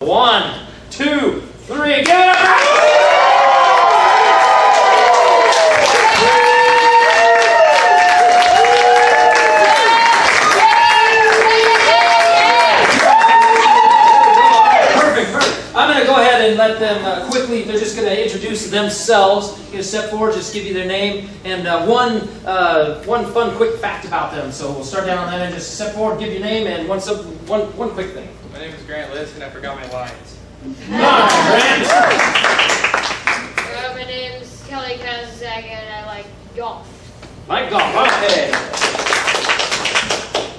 1, 2, 3, give it up! I'm going to go ahead and let them quickly, they're just going to introduce themselves. You're going to step forward, just give you their name, and one fun quick fact about them. So we'll start down on that and just step forward, give your name, and one quick thing. My name is Grant List, and I forgot my lines. Grant! My name's Kelly Kazak, and I like golf. Like golf, okay.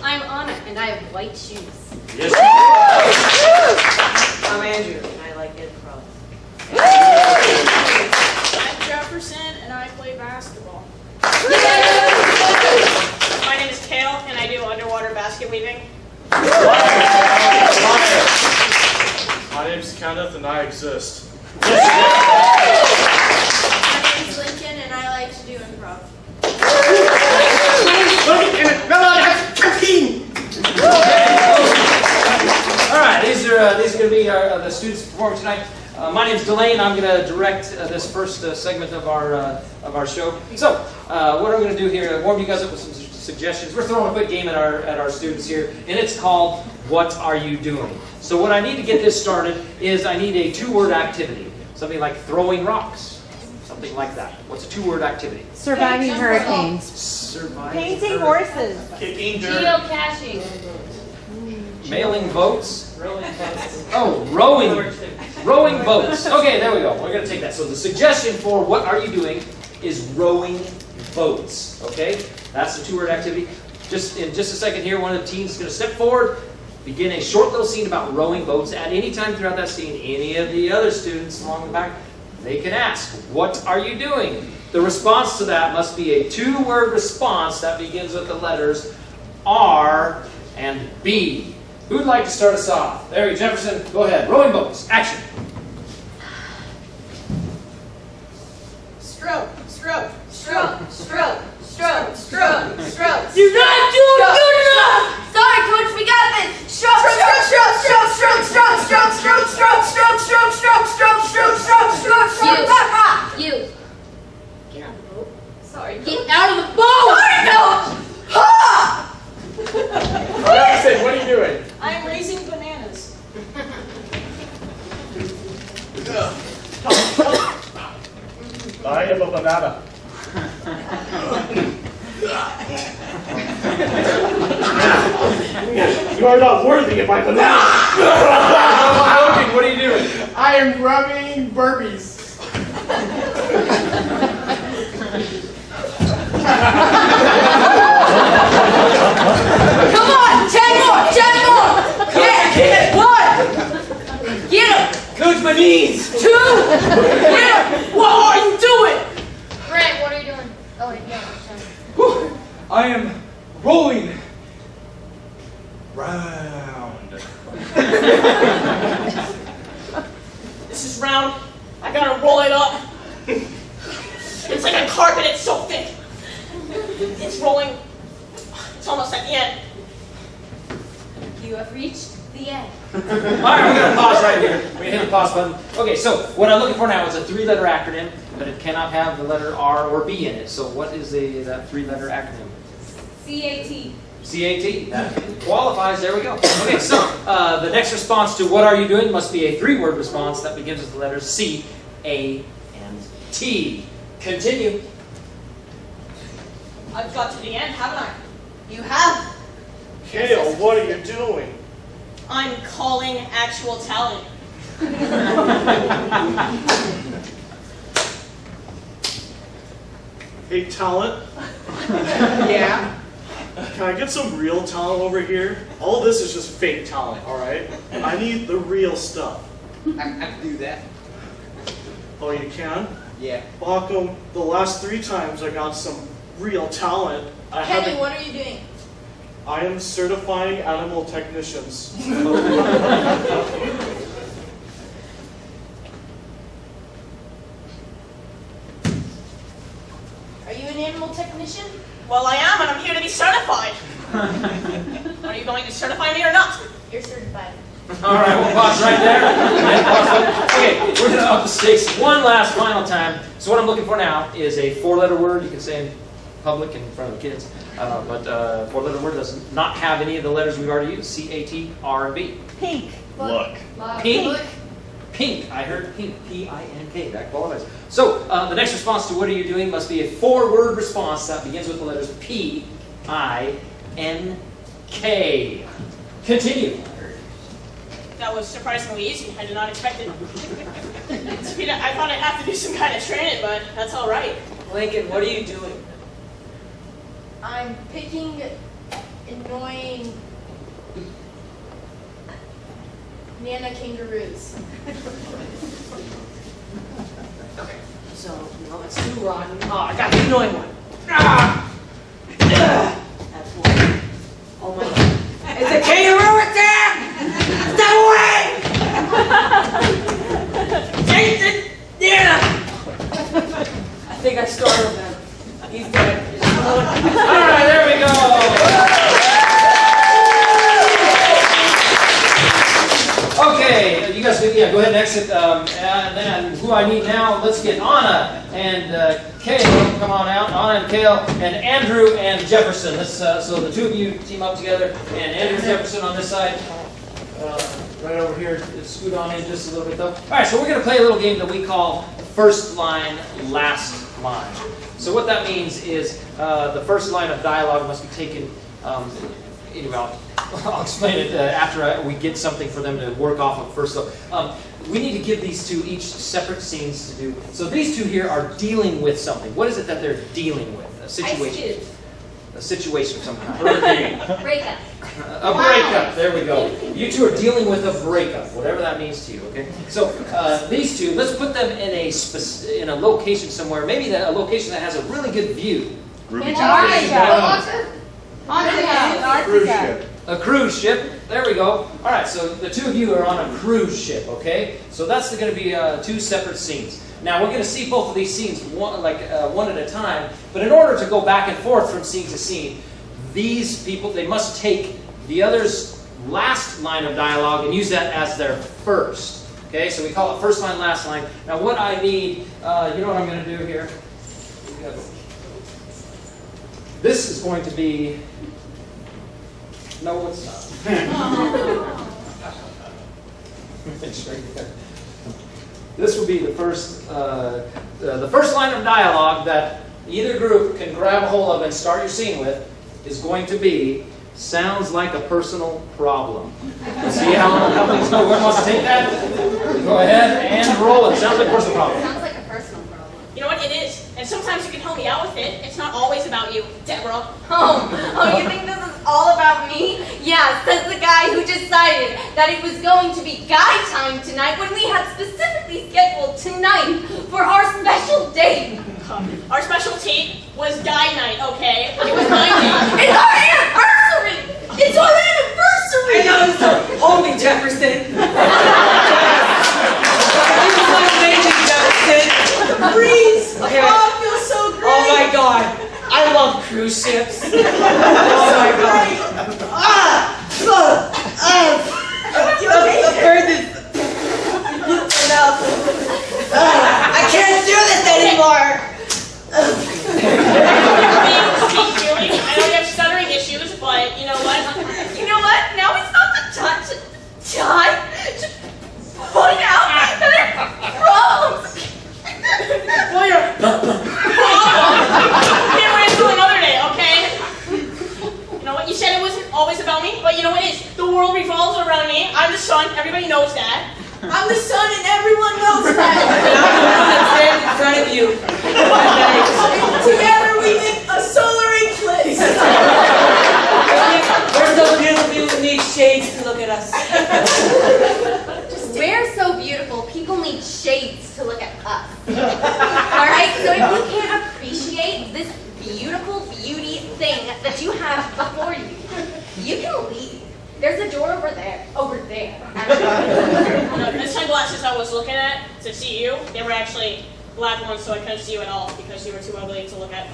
I'm Anna, and I have white shoes. Yes. I'm Andrew, and I like improv. I'm Jefferson, and I play basketball. My name is Cale, and I do underwater basket weaving. My name's Kenneth, and I exist. My name's Lincoln, and I like to do improv. All right, these are going to be the students performing tonight. My name's Dillon. I'm going to direct this first segment of our show. So, what I'm going to do here, warm you guys up with some suggestions. We're throwing a quick game at our students here, and it's called "What Are You Doing?" So, what I need to get this started is I need a 2-word activity, something like throwing rocks, something like that. What's a 2-word activity? Surviving hurricanes. Surviving Painting hurricanes. horses. Kicking dirt. Geocaching. Mailing votes. Oh, rowing. Rowing boats. Okay, there we go. We're going to take that. So the suggestion for what are you doing is rowing boats. Okay? That's the 2-word activity. Just in just a second here, one of the teams is going to step forward, begin a short little scene about rowing boats. At any time throughout that scene, any of the other students along the back, they can ask, what are you doing? The response to that must be a 2-word response that begins with the letters R and B. Who'd like to start us off? There you go, Jefferson. Go ahead. Rowing boats. Action. Stroke, stroke, stroke, stroke, stroke, stroke, stroke. You're not doing good enough! Sorry, Coach, we got this! Stroke, stroke, stroke, stroke, stroke, stroke, stroke, stroke, stroke, stroke, stroke, stroke, stroke, stroke, stroke, stroke, stroke, You. Get on the boat. Sorry. Get out of the boat! Sorry, Coach! Ha! Jefferson, what are you doing? I'm raising bananas. I am a banana. You are not worthy of my banana. Logan, what are you doing? I am rubbing Burpees. Come on! 10 more! 10 more! Get 1! Get him! Coach, my knees! 2! Get him! What are you doing? Grant, what are you doing? Oh, yeah. Whew. I am rolling round. This is round. I gotta roll it up. It's like a carpet, it's so thick. It's rolling. It's almost at the end. You have reached the end. All right, we're going to pause right here. We're going to hit the pause button. Okay, so what I'm looking for now is a 3-letter acronym, but it cannot have the letter R or B in it. So what is that 3-letter acronym? CAT. CAT. That qualifies. There we go. Okay, so the next response to what are you doing must be a 3-word response that begins with the letters C, A, and T. Continue. I've got to the end, haven't I? You have. Cale, what are you doing? I'm calling actual talent. Hey, talent. Yeah. Can I get some real talent over here? All this is just fake talent, alright? I need the real stuff. I can do that. Oh, you can? Yeah. Well, how come the last 3 times I got some real talent, I Kenny, haven't... what are you doing? I am certifying animal technicians. Are you an animal technician? Well, I am, and I'm here to be certified. Are you going to certify me or not? You're certified. All right, we'll pause right there. Okay, we're going to up the stakes one last final time. So what I'm looking for now is a 4-letter word. You can say in public in front of the kids. But 4-letter word does not have any of the letters we've already used. C, A, T, R, and B. Pink. Look. Pink. Pink. I heard pink. P-I-N-K. That qualifies. So the next response to what are you doing must be a 4-word response that begins with the letters P-I-N-K. Continue. That was surprisingly easy. I did not expect it. I thought I'd have to do some kind of training, but that's all right. Lincoln, what are you doing? I'm picking annoying Nana kangaroos. Okay, so let's do rotten. Oh, I got the annoying one. Ah! That's one. Oh my God. It's a kangaroo attack! Step away! Jason! Nana! I think I startled him. He's dead. All right, there we go. Okay, you guys, go ahead and exit. And then who I need now? Let's get Anna and Cale. Come on out, Anna and Cale, and Andrew and Jefferson. So the two of you team up together, and Andrew and Jefferson on this side. Right over here, scoot on in just a little bit though. All right, so we're going to play a little game that we call first line, last line. So what that means is the first line of dialogue must be taken, I'll explain it after we get something for them to work off of first. So we need to give these two each separate scenes to do. So these two here are dealing with something. What is it that they're dealing with? A situation. A situation of some kind. Breakup. A breakup. There we go. You two are dealing with a breakup, whatever that means to you. Okay. So these two, let's put them in a location somewhere. Maybe a location that has a really good view. Antarctica. Cruise ship. A cruise ship. There we go. All right. So the two of you are on a cruise ship. Okay. So that's going to be 2 separate scenes. Now we're going to see both of these scenes one at a time. But in order to go back and forth from scene to scene, these people, they must take the other's last line of dialogue and use that as their first. Okay, so we call it first line, last line. Now what I need, you know what I'm going to do here? This is going to be, no it's not. This will be the first line of dialogue that either group can grab a hold of and start your scene with is going to be, sounds like a personal problem. See how whoever wants to take that? Go ahead and roll it. Sounds like a personal problem. Sounds like a personal problem. You know what? It is. And sometimes you can help me out with it. It's not always about you, Deborah. Oh, you think this is all about me? Yeah, says the guy who decided that it was going to be guy time tonight when we had specifically scheduled tonight for our special date. Our special date was guy night, okay? It was my date. It's our anniversary! It's our anniversary! I know, so hold me, Jefferson. Jefferson. Breeze. Okay. Oh, it feels so great. Oh my God. I love cruise ships. Oh my God. The furthest. I can't do this anymore. Speak clearly. I know you have stuttering issues, but you know what? You know what? Now it's not the time to point out that there are problems. Well, you're can't wait until another day, okay? You know what? You said it wasn't always about me, but you know what it is? The world revolves around me. I'm the sun. Everybody knows that. I'm the sun, and everyone knows that. And I'm the one that stands in front of you. Together we make a solar eclipse. We're so beautiful, people need shades to look at us. We're so beautiful, people need shades to look at us. Alright, so if you can't appreciate this beautiful beauty thing that you have before you, you can leave. There's a door over there. The sunglasses I was looking at to see you, they were actually black ones, so I couldn't see you at all because you were too ugly to look at.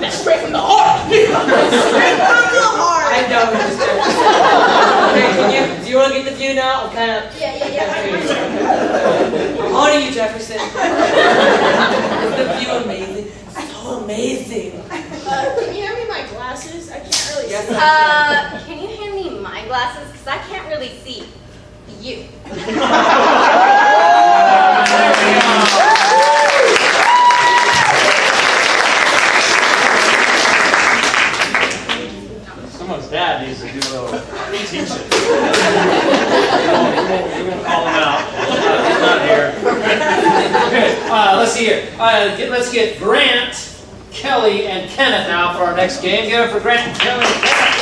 That's straight from the heart. Straight from the heart. I know, Mr. Okay, do you want to get the view now? I'm kind of... Yeah. I'm on to you, Jefferson. Is the view amazing? So amazing. Can you hand me my glasses? I can't really see. Can you hand me my glasses? Because I can't really see you. Someone's dad needs to do a little teaching. We won't call him out. He's not here. Okay, let's see here. Let's get Grant, Kelly, and Kenneth out for our next game. Give it for Grant, Kelly, and Kenneth.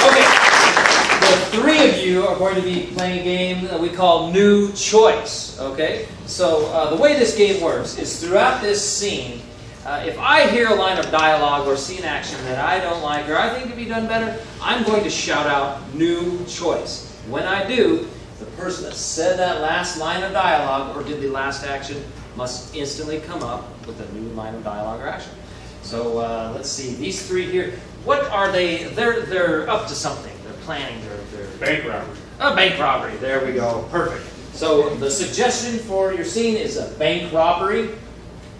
Okay, the three of you are going to be playing a game that we call New Choice. Okay, so the way this game works is throughout this scene, if I hear a line of dialogue or see an action that I don't like or I think could be done better, I'm going to shout out New Choice. When I do, the person that said that last line of dialogue or did the last action must instantly come up with a new line of dialogue or action. So let's see, these three here, what are they? They're up to something. They're planning their Bank robbery. a bank robbery. There we go. Perfect. So the suggestion for your scene is a bank robbery.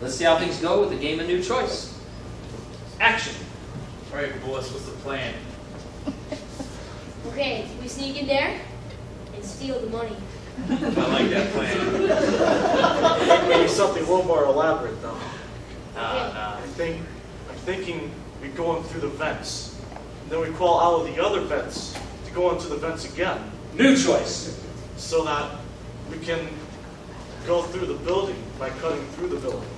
Let's see how things go with the game of New Choice. Action. All right, boss, what's the plan? Okay, we sneak in there and steal the money. I like that plan. Maybe something a little more elaborate, though. Nah. I'm thinking we go in through the vents. And then we crawl out of the other vents to go into the vents again. New Choice. So that we can go through the building by cutting through the building.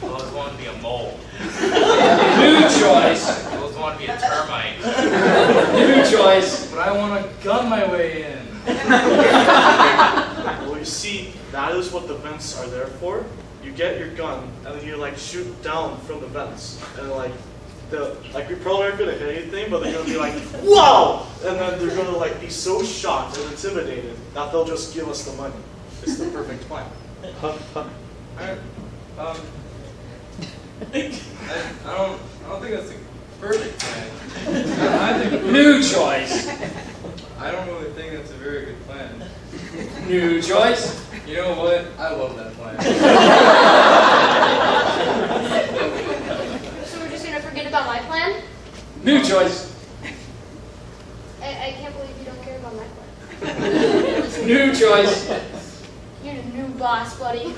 I always wanted to be a mole. New Choice. I always wanted to be a termite. New Choice. But I want to gun my way in. Well, you see, that is what the vents are there for. You get your gun, and then you like shoot down from the vents, and like we probably aren't gonna hit anything, but they're gonna be like, "Whoa!" And then they're gonna like be so shocked and intimidated that they'll just give us the money. It's the perfect plan. I don't think that's the perfect plan. New Choice. I don't really think that's a very good plan. New Choice. You know what? I love that plan. So we're just gonna forget about my plan? New Choice. I can't believe you don't care about my plan. New Choice. You're the new boss, buddy.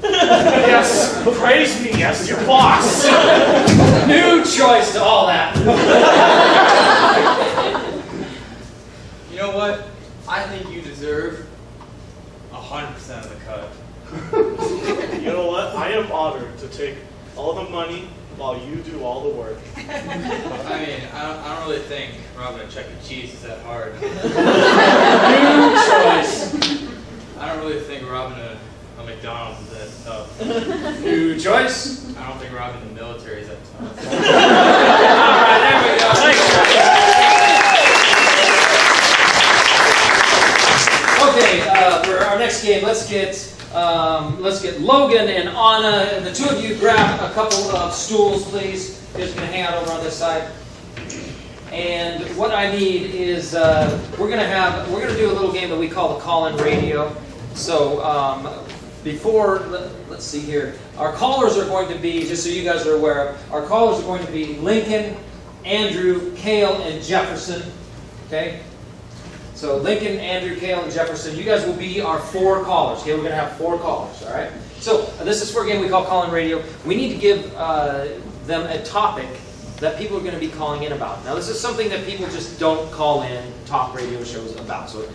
Yes, praise me as your boss. New Choice to all that. You know what? I think you deserve 100% of the cut. You know what? I am honored to take all the money while you do all the work. I mean, I don't really think robbing a Chuck E. Cheese is that hard. New Choice. I don't really think robbing a McDonald's is that tough. New Choice. I don't think robbing the military is that tough. All right, there we go. Thanks. Okay, for our next game, let's get Logan and Anna, and the two of you grab a couple of stools, please. You're just gonna hang out over on this side. And what I need is we're gonna do a little game that we call the Collin Radio. So let's see here. Our callers are going to be, just so you guys are aware, our callers are going to be Lincoln, Andrew, Cale, and Jefferson. Okay. So Lincoln, Andrew, Cale, and Jefferson, you guys will be our 4 callers. Okay, we're going to have 4 callers, all right? So this is for a game we call Collin Radio. We need to give them a topic that people are going to be calling in about. Now this is something that people just don't call in talk radio shows about. So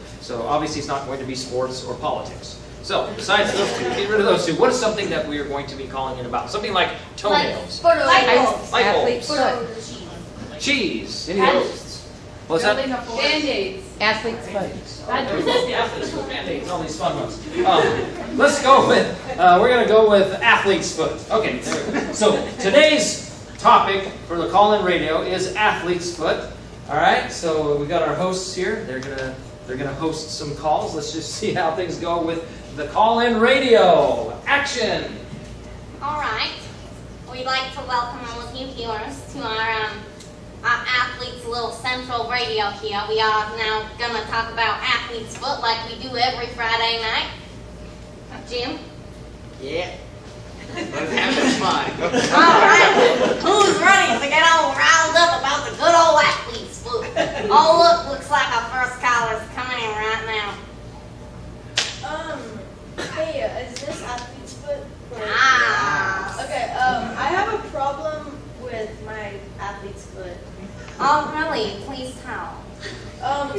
obviously it's not going to be sports or politics. So besides those two, get rid of those two. What is something that we are going to be calling in about? Something like toenails. Light bulbs. Light Athlete's bulbs. foot. Cheese. Any of those? What's that? Band-Aids. Athlete's foot. Band-Aids, all these fun ones. Let's go with, we're going to go with athlete's foot. Okay, there we go. So today's topic for the Collin Radio is athlete's foot. All right, so we got our hosts here. They're going to They're going to host some calls. Let's just see how things go with the Collin Radio. Action! All right. We'd like to welcome all of you viewers to our Athletes Little Central Radio here. We are now going to talk about athlete's foot like we do every Friday night. Jim? Yeah. Let's have some fun. All right. Who's ready to get all riled up about the good old athlete's foot? Oh, look, looks like our first caller's coming in right now. Hey, is this athlete's foot? Ah. Okay, I have a problem with my athlete's foot. Oh, really? Please tell.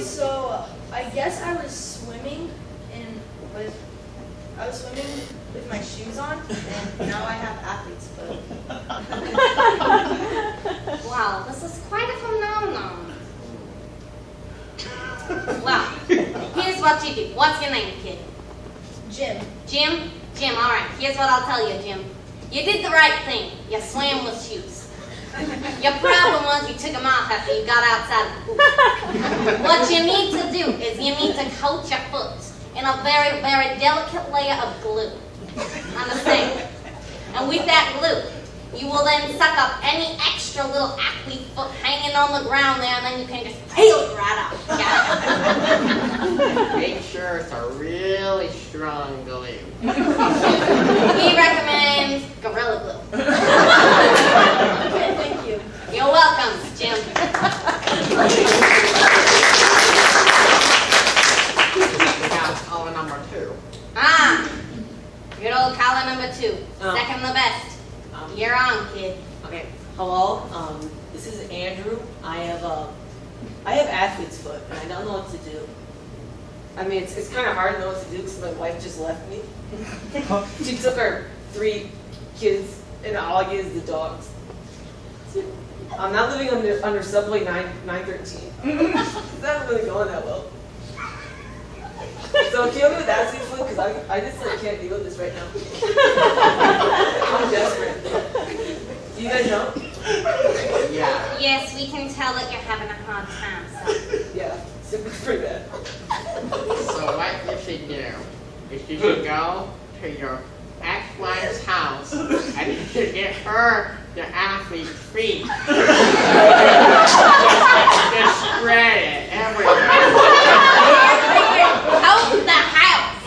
So I guess I was swimming with my shoes on, and now I have athlete's foot. Wow, this is quite a phenomenon. Well, here's what you do. What's your name, kid? Jim. Jim? Jim, all right. Here's what I'll tell you, Jim. You did the right thing. You swam with shoes. Your problem was you took them off after you got outside of the pool. What you need to do is you need to coat your foot in a very, very delicate layer of glue. Understand? And with that glue, you will then suck up any extra little athlete foot hanging on the ground there, and then you can just peel it right off. Got it? Make sure it's a really strong glue. We recommend Gorilla Glue. Okay, thank you. You're welcome, Jim. Now, caller number 2. Ah, good old caller number 2. Oh. Second the best. You're on, kid. Okay, hello. This is Andrew. I have athlete's foot, and I don't know what to do. I mean, it's kind of hard to know what to do because my wife just left me. She took our 3 kids, and all I get is the dogs. I'm not living under Subway 913. It's not really going that well. So can you help me with athlete's foot? Because I just can't deal with this right now. I'm desperate. Do you guys know? Yeah. Yes, we can tell that you're having a hard time, so. Yeah, it's pretty bad. So what you should do is you should go to your ex-wife's house and you should get her the athlete's feet. Just spread it everywhere. Out the house!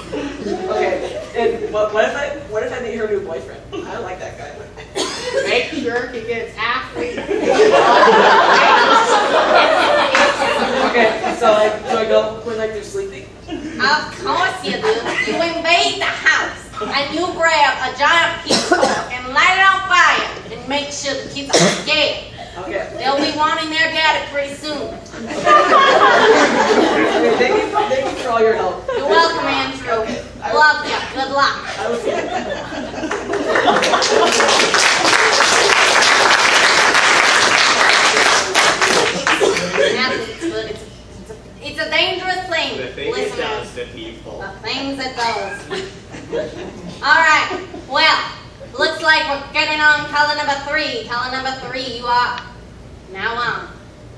Okay, and what if I meet her new boyfriend? I don't like that guy. Make sure he gets athlete. Okay, so do I go when they're sleeping? Of course you do. You invade the house and you grab a giant pitchfork and light it on fire and make sure the kids are scared. Okay. They'll be wanting their daddy pretty soon. Okay, thank you for all your help. You're welcome, Andrew. Love you. Good luck. I will see you. It's a dangerous thing. The thing it listeners. does to people. The things it does. All right. Well, looks like we're getting on caller number 3. Caller number 3, you are now on.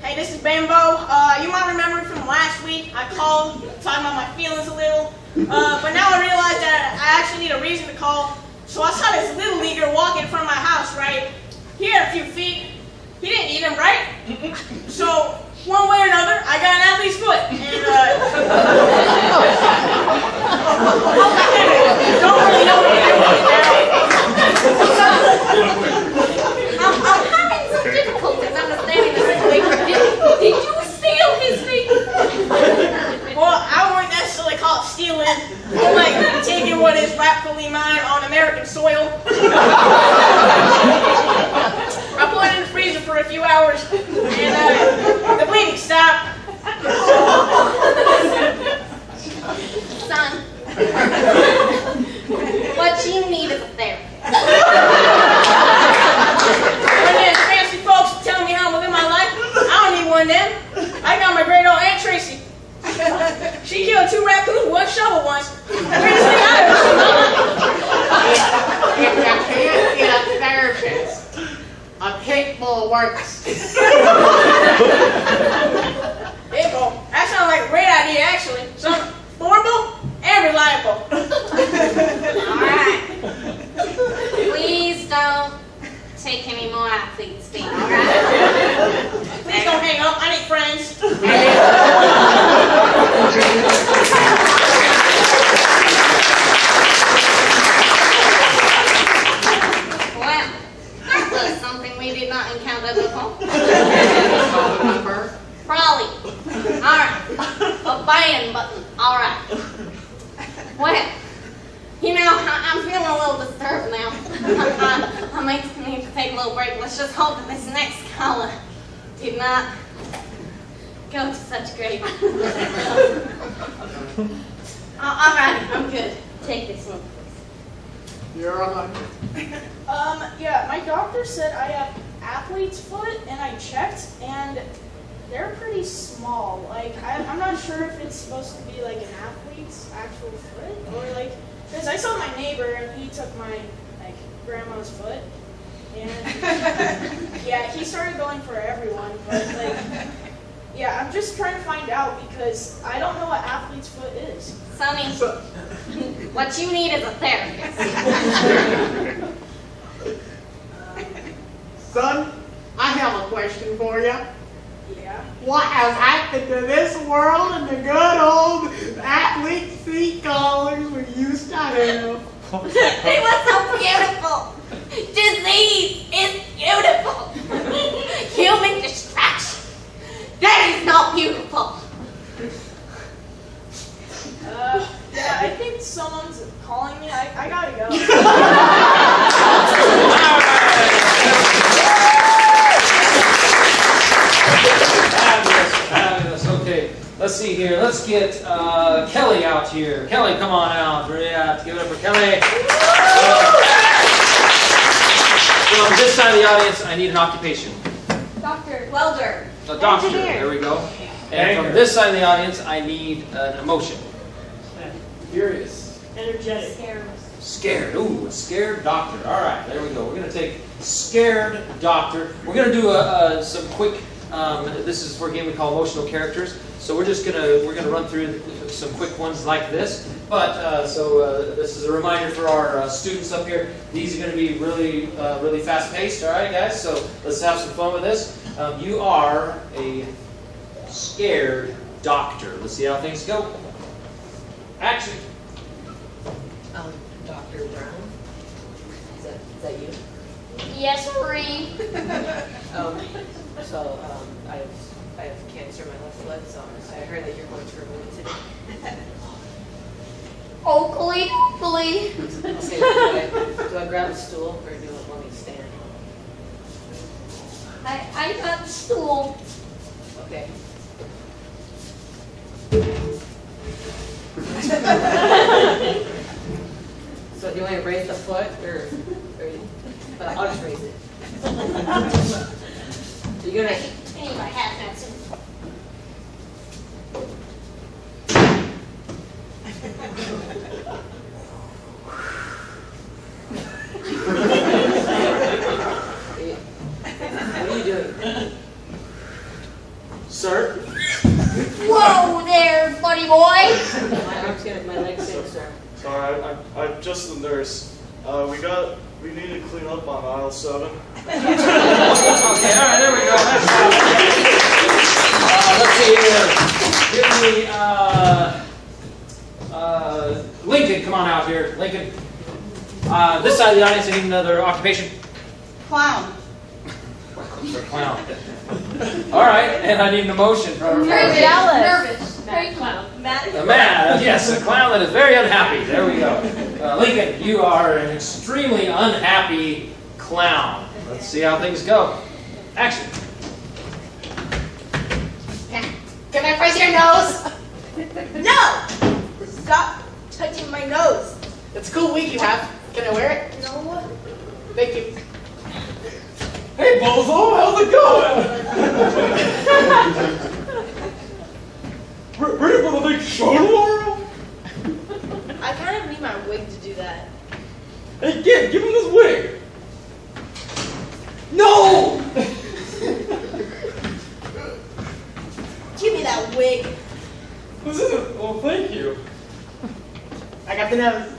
Hey, this is Bambo. You might remember from last week. I called, talking about my feelings a little. But now I realize that I actually need a reason to call. So I saw this little leaguer walking in front of my house, right? He had a few feet. He didn't eat them, right? So one way or another, I got an athlete's foot. And don't really know what to do with it now. I'm having some difficulties understanding the situation. Did you steal his feet? Well, I wouldn't necessarily call it stealing. More like taking what is rightfully mine on American soil. I put it in the freezer for a few hours, and the bleeding stopped. Son, what you need is a therapist. When there's fancy folks telling me how to live my life, I don't need one of them. I got my great old Aunt Tracy. She killed 2 raccoons with 1 shovel once. The greatest thing I ever seen. If you can't get a therapist, a pit bull works. There you go. That sounds like a great idea, actually. take any more athletes' feet, all right? Please don't hang up. I need friends. Well, that was something we did not encounter before. Probably. All right. A band button. All right. Well, you know, I'm feeling a little disturbed now. I might need to take a little break. Let's just hope that this next caller did not go to such great. All right, I'm good. Take this one, please. You're on. Yeah, my doctor said I have athlete's foot, and I checked, and they're pretty small. Like, I'm not sure if it's supposed to be like an athlete's actual foot, or like, because I saw my neighbor and he took my like grandma's foot, and yeah, he started going for everyone. But like, yeah, I'm just trying to find out because I don't know what athlete's foot is. Sonny, what you need is a therapist. Son, I have a question for you. Yeah. What has happened to this world and the good old athlete seat collars we used to have? They were so beautiful. Disease is beautiful. Human distraction. That is not beautiful. Yeah, I think someone's calling me. I gotta go. Fabulous. Okay, let's see here. Let's get Kelly out here. Kelly, come on out. Yeah, give it up for Kelly. From this side of the audience, I need an occupation. Doctor. Welder. A doctor. Engineer. There we go. And from this side of the audience, I need an emotion. Furious. Energetic. Scared. Scared. Ooh, a scared doctor. All right, there we go. We're going to take scared doctor. We're going to do some quick. This is for a game we call emotional characters. So we're going to run through some quick ones like this. But this is a reminder for our students up here. These are going to be really fast paced. All right, guys. So let's have some fun with this. You are a scared doctor. Let's see how things go. Action. Dr. Brown? Is that you? Yes, Marie. I have cancer in my left leg, so I heard that you're going to remove it today. Oakley, please. Okay, do I grab a stool or do you want me to stand? I got the stool. Okay. So do you want to raise the foot or I'll just raise it. So you're gonna. I need my hat now soon. What are you doing? Sir? Whoa there, buddy boy. My leg's getting sore. Sorry, I'm just the nurse. We need to clean up on aisle 7. Okay, all right, there we go. Let's see here. Give me Lincoln. Come on out here, Lincoln. This side of the audience, I need another occupation. Clown. Clown. All right, and I need an emotion from Nervous. Very clown. a man. Yes, a clown that is very unhappy. There we go. Lincoln, you are an extremely unhappy clown. Let's see how things go. Action. Can I press your nose? No! Stop touching my nose. It's a cool wig you have. Can I wear it? No. Thank you. Hey, Bozo, how's it going? Ready for the big show tomorrow? I kind of need my wig to do that. Hey, give him this wig. No! Give me that wig. This isn't. Well, thank you. I got the nose.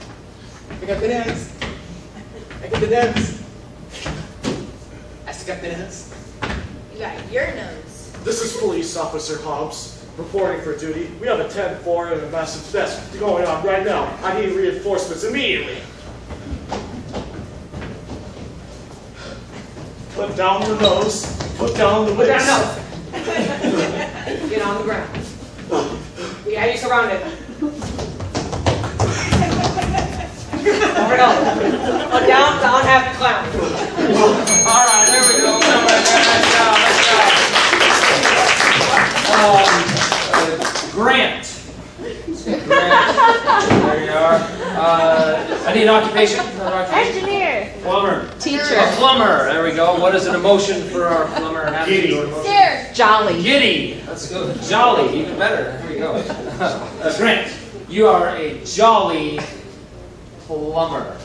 I got the nose. I got the nose. got this. You got your nose. This is Police Officer Hobbs, reporting for duty. We have a 10-4 and a massive test going on right now. I need reinforcements immediately. Put down the nose. Put down the wings. Get on the ground. We have you surrounded. Over and over. Oh, down, half the clown. All right, there we go. Nice job. Grant. There you are. I need an occupation. Engineer. Plumber. Teacher. A plumber. There we go. What is an emotion for our plumber? Giddy. Scared. Jolly. Giddy. Let's go. Jolly. Even better. There we go. Grant, you are a jolly plumber.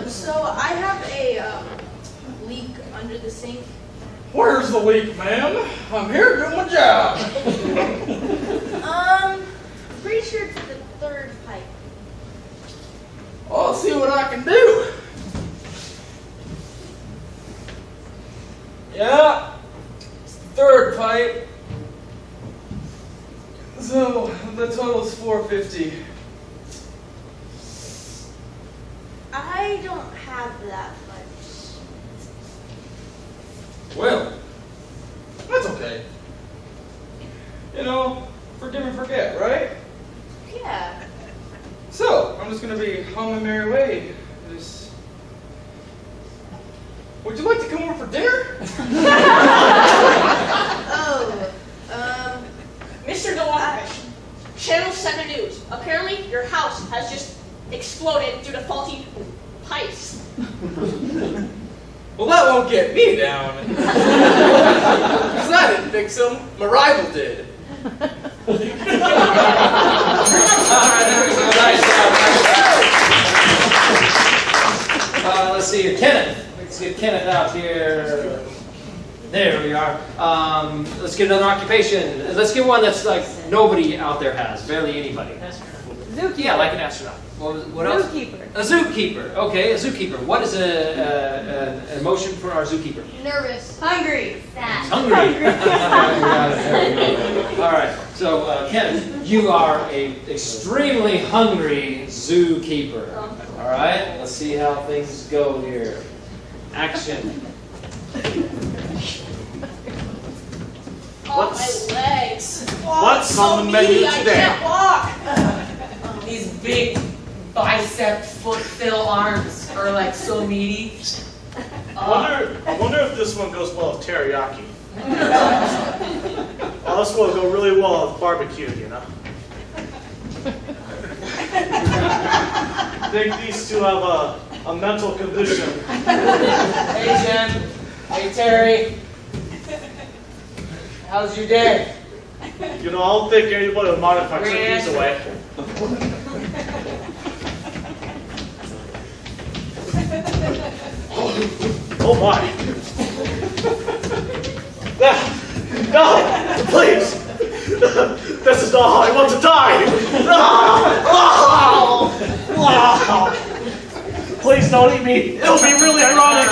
So I have a leak under the sink. Where's the leak, ma'am? I'm here doing my job. Pretty sure it's the third pipe. I'll see what I can do. Yeah, it's the third pipe. So the total's $450. I don't have that much. Well, that's okay. You know, forgive and forget, right? Yeah. So, I'm just gonna be on my merry way. Would you like to come over for dinner? Mr. Dillon, Channel 7 News. Apparently, your house has just exploded due to faulty pipes. Well, that won't get me down. Because I didn't fix them. My rival did. All right, there we go. Nice job. Let's see here. Kenneth. Let's get Kenneth out here. There we are. Let's get another occupation. Let's get one that's like nobody out there has. Barely anybody. Zookeeper. Yeah, like an astronaut. What else? Zookeeper. A zookeeper. Okay, a zookeeper. What is an emotion for our zookeeper? Nervous. Hungry. Sad. Hungry. All right. So, Kenneth, you are a extremely hungry zookeeper. All right. Let's see how things go here. Action. Oh, my legs. What's on the menu I today? can't walk. These big bicep foot fill arms are like so meaty. I wonder if this one goes well with teriyaki. Oh, this one will go really well with barbecue, you know. I think these two have a mental condition. Hey, Jen. Hey, Terry. How's your day? You know, I don't think anybody would mind if I took these away. Oh my! No! Please! This is not how I want to die! Please don't eat me! It'll be really ironic!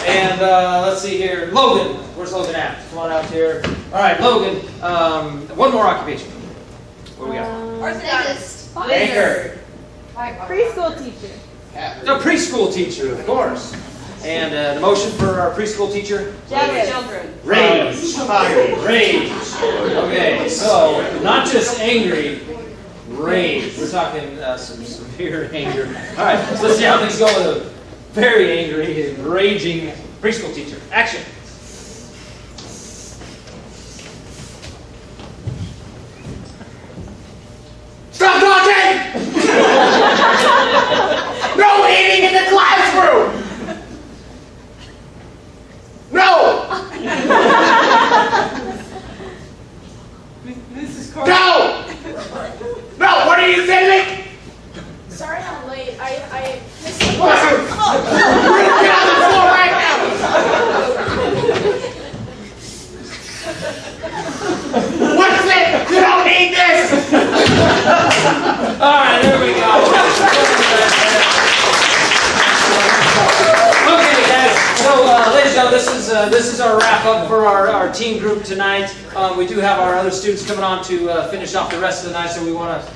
And let's see here. Logan. Where's Logan at? Come on out here. All right, Logan. One more occupation. What do we got? Orthodontist. Baker. Preschool teacher. A preschool teacher, of course. And an emotion for our preschool teacher? Children. Rage. Rage. Okay, so not just angry, rage. We're talking some severe anger. All right, so let's see how things go with a very angry, raging preschool teacher. Action. Stop talking! No eating in the classroom! No! Mrs. No! No, what are you saying? Sorry I'm late. I missed the Get on the floor right now! What's it? You don't need this! this is our wrap up for our team group tonight. We do have our other students coming on to finish off the rest of the night, so we want to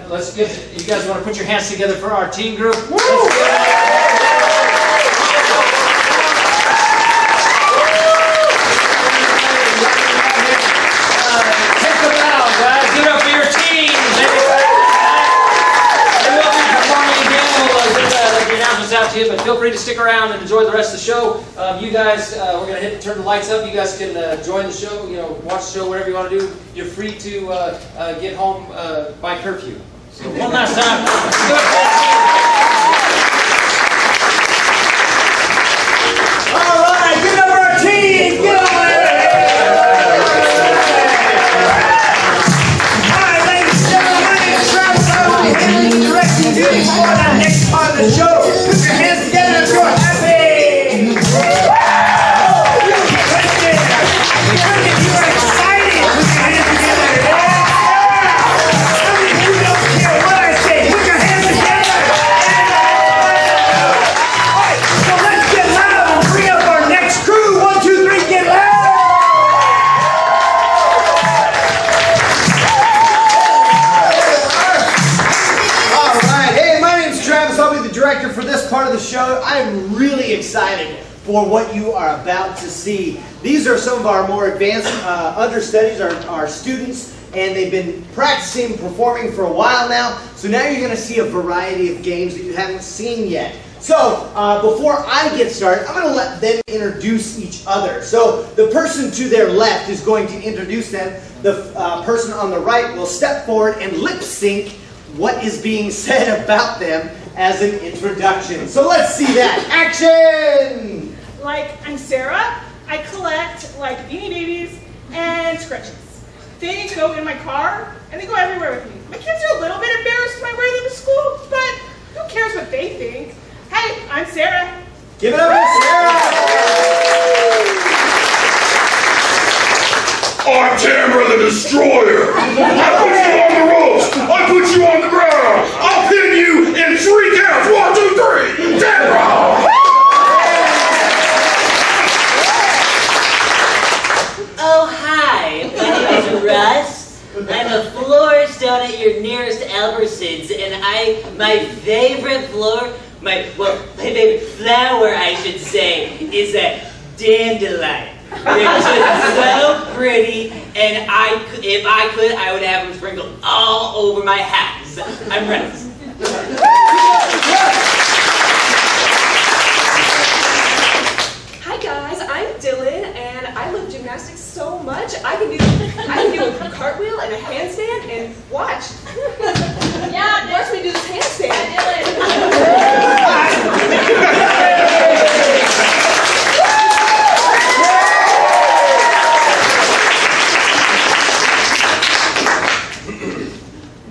let's get you guys want to put your hands together for our team group. Take them out, guys. Give it up for your team. Out to you, but feel free to stick around and enjoy the rest of the show. You guys, we're gonna turn the lights up. You guys can join the show. Watch the show, whatever you want to do. You're free to get home by curfew. So one last time. All right, give it up for our team. Get on there. All right, ladies and gentlemen, my name is Travis. I will be handling the directing duties for that next part of the show. Put your hands together if you're happy. You are excited. Put your hands together. Some of you don't care what I say. Put your hands together. All right, so let's get loud and bring up our next crew. 1, 2, 3, get loud. All right, hey, my name's Travis. I'll be the director for this part of the show. I'm really excited for what you are about to see. These are some of our more advanced understudies, our students, and they've been practicing performing for a while now. So now you're going to see a variety of games that you haven't seen yet. So before I get started, I'm going to let them introduce each other. So the person to their left is going to introduce them. The person on the right will step forward and lip sync what is being said about them as an introduction. So let's see that. Action! Like, I'm Sara. I collect, like, Beanie Babies and scratches. They go in my car, and they go everywhere with me. My kids are a little bit embarrassed when I wear them to school, but who cares what they think? Hey, I'm Sara. Give it up for Sara! I'm Tamara the Destroyer. I put you on the ropes. I put you on the ground. I'll pin you in 3 counts. 1, 2, 3. Tamara! Oh, hi. My name is Russ. I'm a florist down at your nearest Albertsons, and my favorite favorite flower, I should say, is a dandelion. They're just so pretty, and if I could, I would have them sprinkled all over my house. I'm Russ. Hi guys, I'm Dillon, and I love gymnastics so much. I can do a cartwheel and a handstand, and watch. Yeah, watch me do this handstand.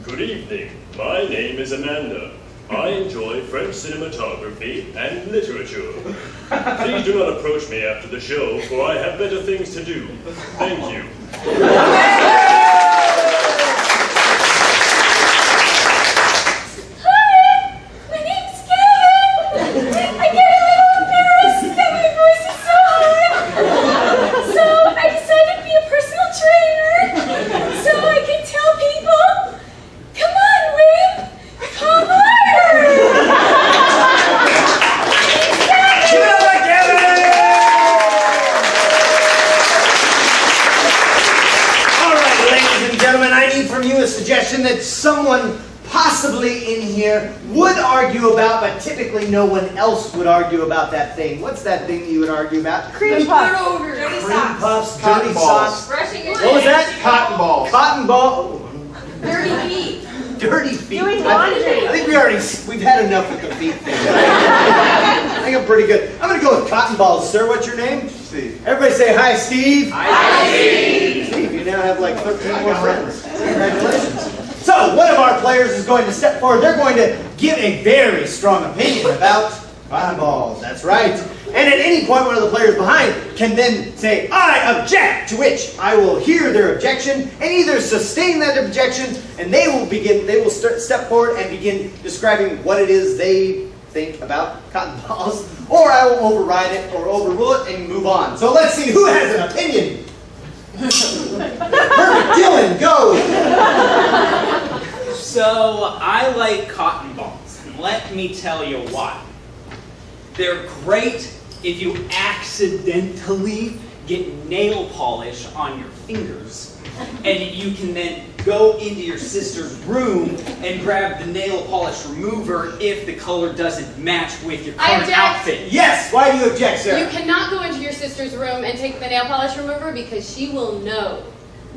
Good evening. My name is Amanda. I enjoy French cinematography and literature. Please do not approach me after the show, for I have better things to do. Thank you. Hi, my name's Gavin. I get a little embarrassed that my voice is so high. So I decided to be a personal trainer so I can tell people, come on, Wim, come harder. Give it up for Gavin! All right, ladies and gentlemen, I need from you a suggestion that someone possibly in here would argue about, but typically no one else would argue about that thing. What's that thing that you would argue about? Cream puffs. Dirty Cream socks. puffs, Cotton dirty balls. socks. Brushing your What was teeth. that? Cotton balls. Cotton ball. Dirty feet. Dirty feet. Doing I laundry. think we've had enough with the feet thing. I think I'm pretty good. I'm going to go with cotton balls. Sir, what's your name? Steve. Everybody say hi, Steve. Hi, Steve. Steve, you now have like 13 more friends. Congratulations. So, one of our players is going to step forward. They're going to give a very strong opinion about cotton balls. That's right. And at any point, one of the players behind can then say, I object, to which I will hear their objection and either sustain that objection, and they will step forward and begin describing what it is they think about cotton balls, or I will override it or overrule it and move on. So let's see who has an opinion. Perfect, Dillon, go! So, I like cotton balls, and let me tell you why. They're great if you accidentally get nail polish on your fingers, and you can then go into your sister's room and grab the nail polish remover if the color doesn't match with your current outfit. Yes, why do you object, Sara? You cannot go into your sister's room and take the nail polish remover because she will know.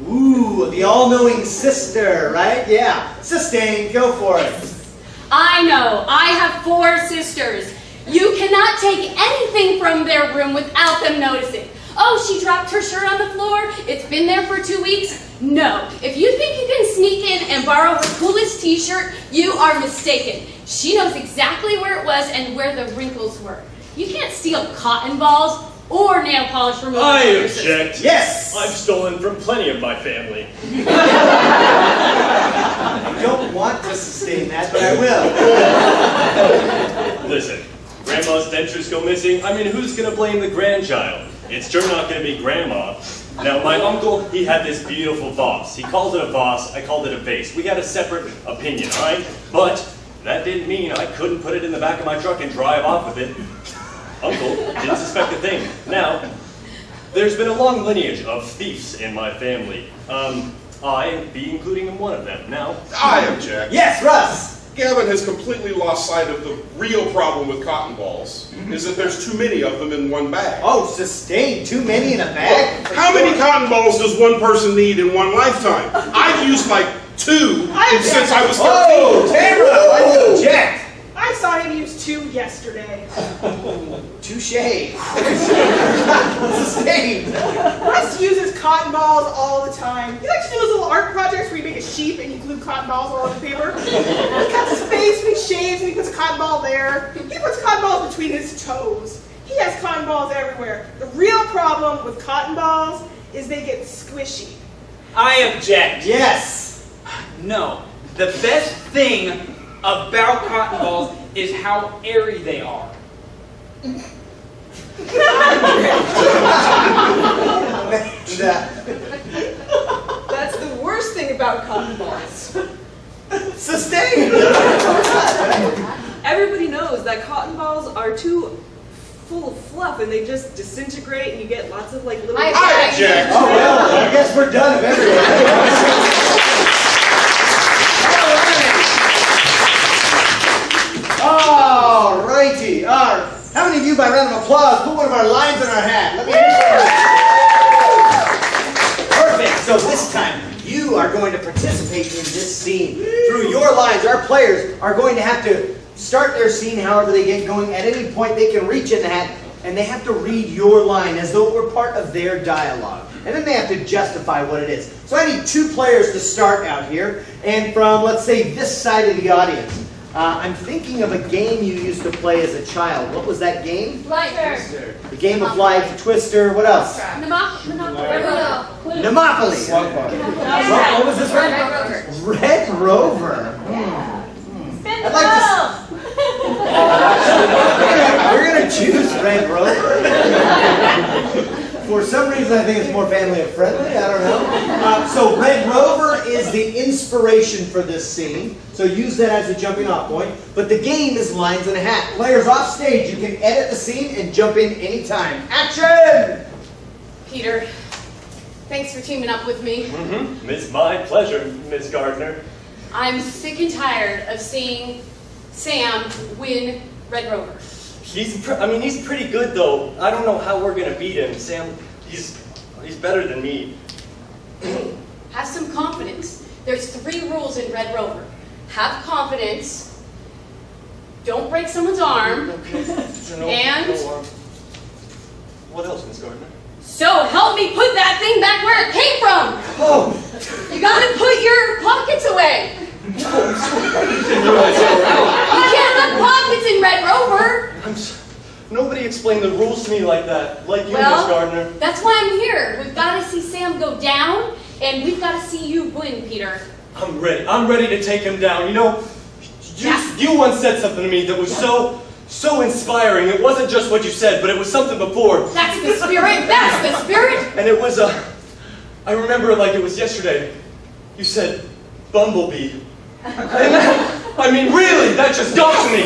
Ooh, the all-knowing sister, right? Yeah. Sustained, go for it. I know. I have 4 sisters. You cannot take anything from their room without them noticing. Oh, she dropped her shirt on the floor. It's been there for 2 weeks. No. If you think you can sneak in and borrow her coolest t-shirt, you are mistaken. She knows exactly where it was and where the wrinkles were. You can't steal cotton balls or nail polish remover. I object. Yes! I've stolen from plenty of my family. I don't want to sustain that, but I will. Listen, Grandma's dentures go missing. I mean, who's gonna blame the grandchild? It's sure not gonna be Grandma. Now, my uncle, he had this beautiful vase. He called it a vase, I called it a vase. We had a separate opinion, all right? But that didn't mean I couldn't put it in the back of my truck and drive off with it. Uncle didn't suspect a thing. Now, there's been a long lineage of thieves in my family. I be including in one of them. Now, I object. Yes, Russ! Gavin has completely lost sight of the real problem with cotton balls, is that there's too many of them in one bag. Oh, sustained. Too many in a bag? How many cotton balls does one person need in one lifetime? I've used like 2 since I was 13. Oh, Tamara, why do you object? I saw him use 2 yesterday. Touche. Sustained. Russ uses cotton balls all the time. He likes to do those little art projects where you make a sheep and you glue cotton balls all over the paper. He cuts his face and he shaves and he puts a cotton ball there. He puts cotton balls between his toes. He has cotton balls everywhere. The real problem with cotton balls is they get squishy. I object. Yes. No. The best thing about cotton balls is how airy they are. That's the worst thing about cotton balls. Sustained. Everybody knows that cotton balls are too full of fluff and they just disintegrate and you get lots of like little... I object. Oh, well, I guess we're done eventually. All righty. How many of you, by round of applause, put one of our lines in our hat? Let me hear it. Perfect. So this time, you are going to participate in this scene. Through your lines, our players are going to have to start their scene however they get going. At any point, they can reach in the hat, and they have to read your line as though it were part of their dialogue. And then they have to justify what it is. So I need 2 players to start out here. And from, let's say, this side of the audience, I'm thinking of a game you used to play as a child. What was that game? Twister. The game of life, Twister, what else? Monopoly. Monopoly. What was this one? Red Rover. Spin I'd like to... We're going to choose Red Rover. For some reason, I think it's more family friendly. I don't know. So Red Rover is the inspiration for this scene. So use that as a jumping off point. But the game is lines in a hat. Players off stage, you can edit the scene and jump in anytime. Action! Peter, thanks for teaming up with me. It's my pleasure, Miss Gardner. I'm sick and tired of seeing Sam win Red Rover. He's pretty good though. I don't know how we're gonna beat him. Sam, he's better than me. Have some confidence. There's 3 rules in Red Rover. Have confidence. Don't break someone's arm. And what else, Miss Gardner? so help me put that thing back where it came from. Oh. You gotta put your pockets away. You can't have pockets in Red Rover. Nobody explained the rules to me like that, like you, Well, Miss Gardner. That's why I'm here. We've got to see Sam go down, and we've got to see you win, Peter. I'm ready. I'm ready to take him down. You know, you once said something to me that was so so inspiring. It wasn't just what you said, but it was something before. That's the spirit. That's the spirit. And it was, I remember it like it was yesterday. You said, Bumblebee. And that, I mean, really, that just got to me.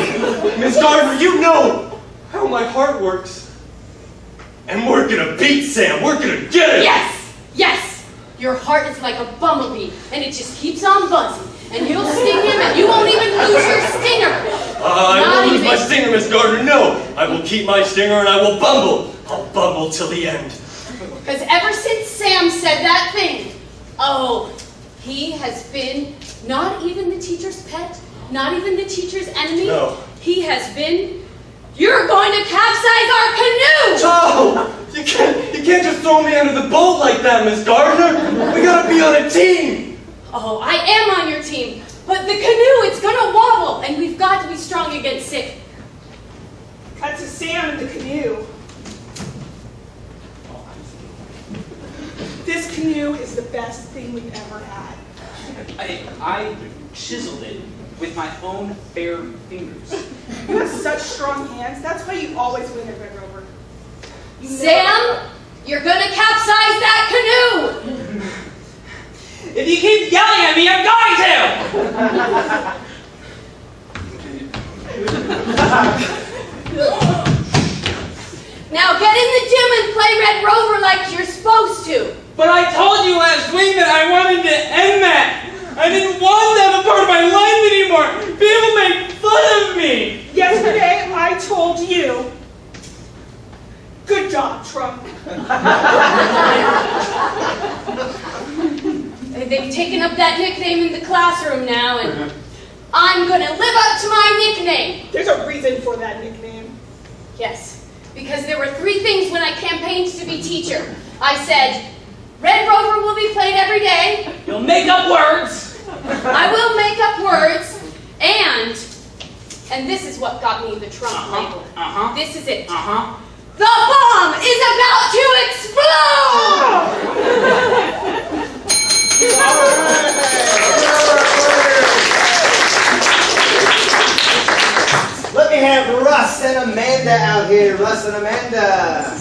Miss Gardner, you know how my heart works. And we're gonna beat Sam. We're gonna get it. Yes, yes. Your heart is like a bumblebee, and it just keeps on buzzing. And you'll sting him, and you won't even lose your stinger. I won't lose my stinger, Miss Gardner. No, I will keep my stinger, and I will bumble. I'll bumble till the end. Because ever since Sam said that thing, oh, he has been not even the teacher's pet, not even the teacher's enemy. No. He has been, you're going to capsize our canoe! Oh, you can't just throw me under the boat like that, Miss Gardner. We gotta be on a team. Oh, I am on your team, but the canoe, it's gonna wobble, and we've got to be strong against it. Cut to Sam in the canoe. This canoe is the best thing we've ever had. I chiseled it with my own bare fingers. You have such strong hands. That's why you always win at Red Rover. Sam, you're gonna capsize that canoe! If you keep yelling at me, I'm going Now get in the gym and play Red Rover like you're supposed to. But I told you last week that I wanted to end that. I didn't want that a part of my life anymore. People make fun of me. Yesterday, I told you. Good job, Trump. They've taken up that nickname in the classroom now, and I'm gonna live up to my nickname. There's a reason for that nickname. Yes, because there were 3 things when I campaigned to be teacher. I said, Red Rover will be played every day. You'll make up words. I will make up words, and this is what got me the Trump label. This is it. The bomb is about to Let me have Russ and Amanda out here. Russ and Amanda.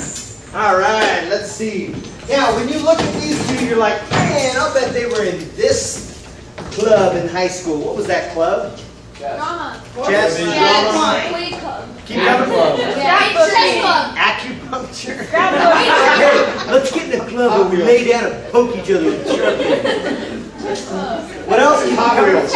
All right, let's see. Now, when you look at these two, you're like, man, I'll bet they were in this club in high school. What was that club? Drama. Jazz. Glee club. Keep coming. Chess club. Acupuncture. Hey, let's get in the club where we lay down and poke each other with sharp. What else? Cocktails.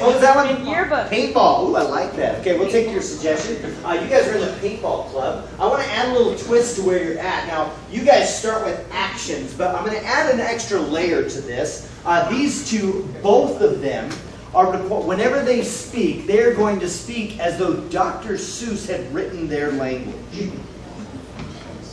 What was that one? Yearbook. Paintball. Ooh, I like that. Okay, we'll take your suggestion. You guys are in the paintball club. I want to add a little twist to where you're at. Now, you guys start with actions, but I'm going to add an extra layer to this. These two, both of them, are whenever they speak, they're going to speak as though Dr. Seuss had written their language.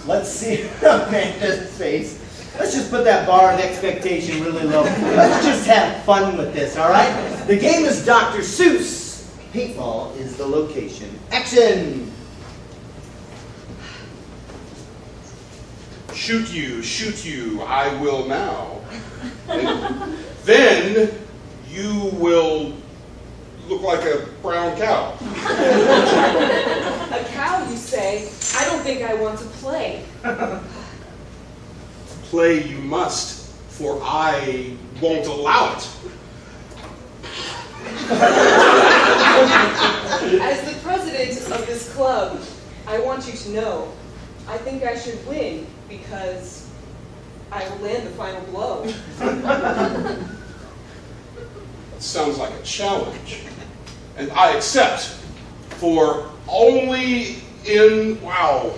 Let's see Amanda's face. Let's just put that bar of expectation really low. Let's just have fun with this, all right? The game is Dr. Seuss. Paintball is the location. Action! Shoot you, I will now. And then you will look like a brown cow. A cow, you say? I don't think I want to play. Play you must, for I won't allow it. As the president of this club, I want you to know, I think I should win because I will land the final blow. Sounds like a challenge. And I accept, for only in, wow.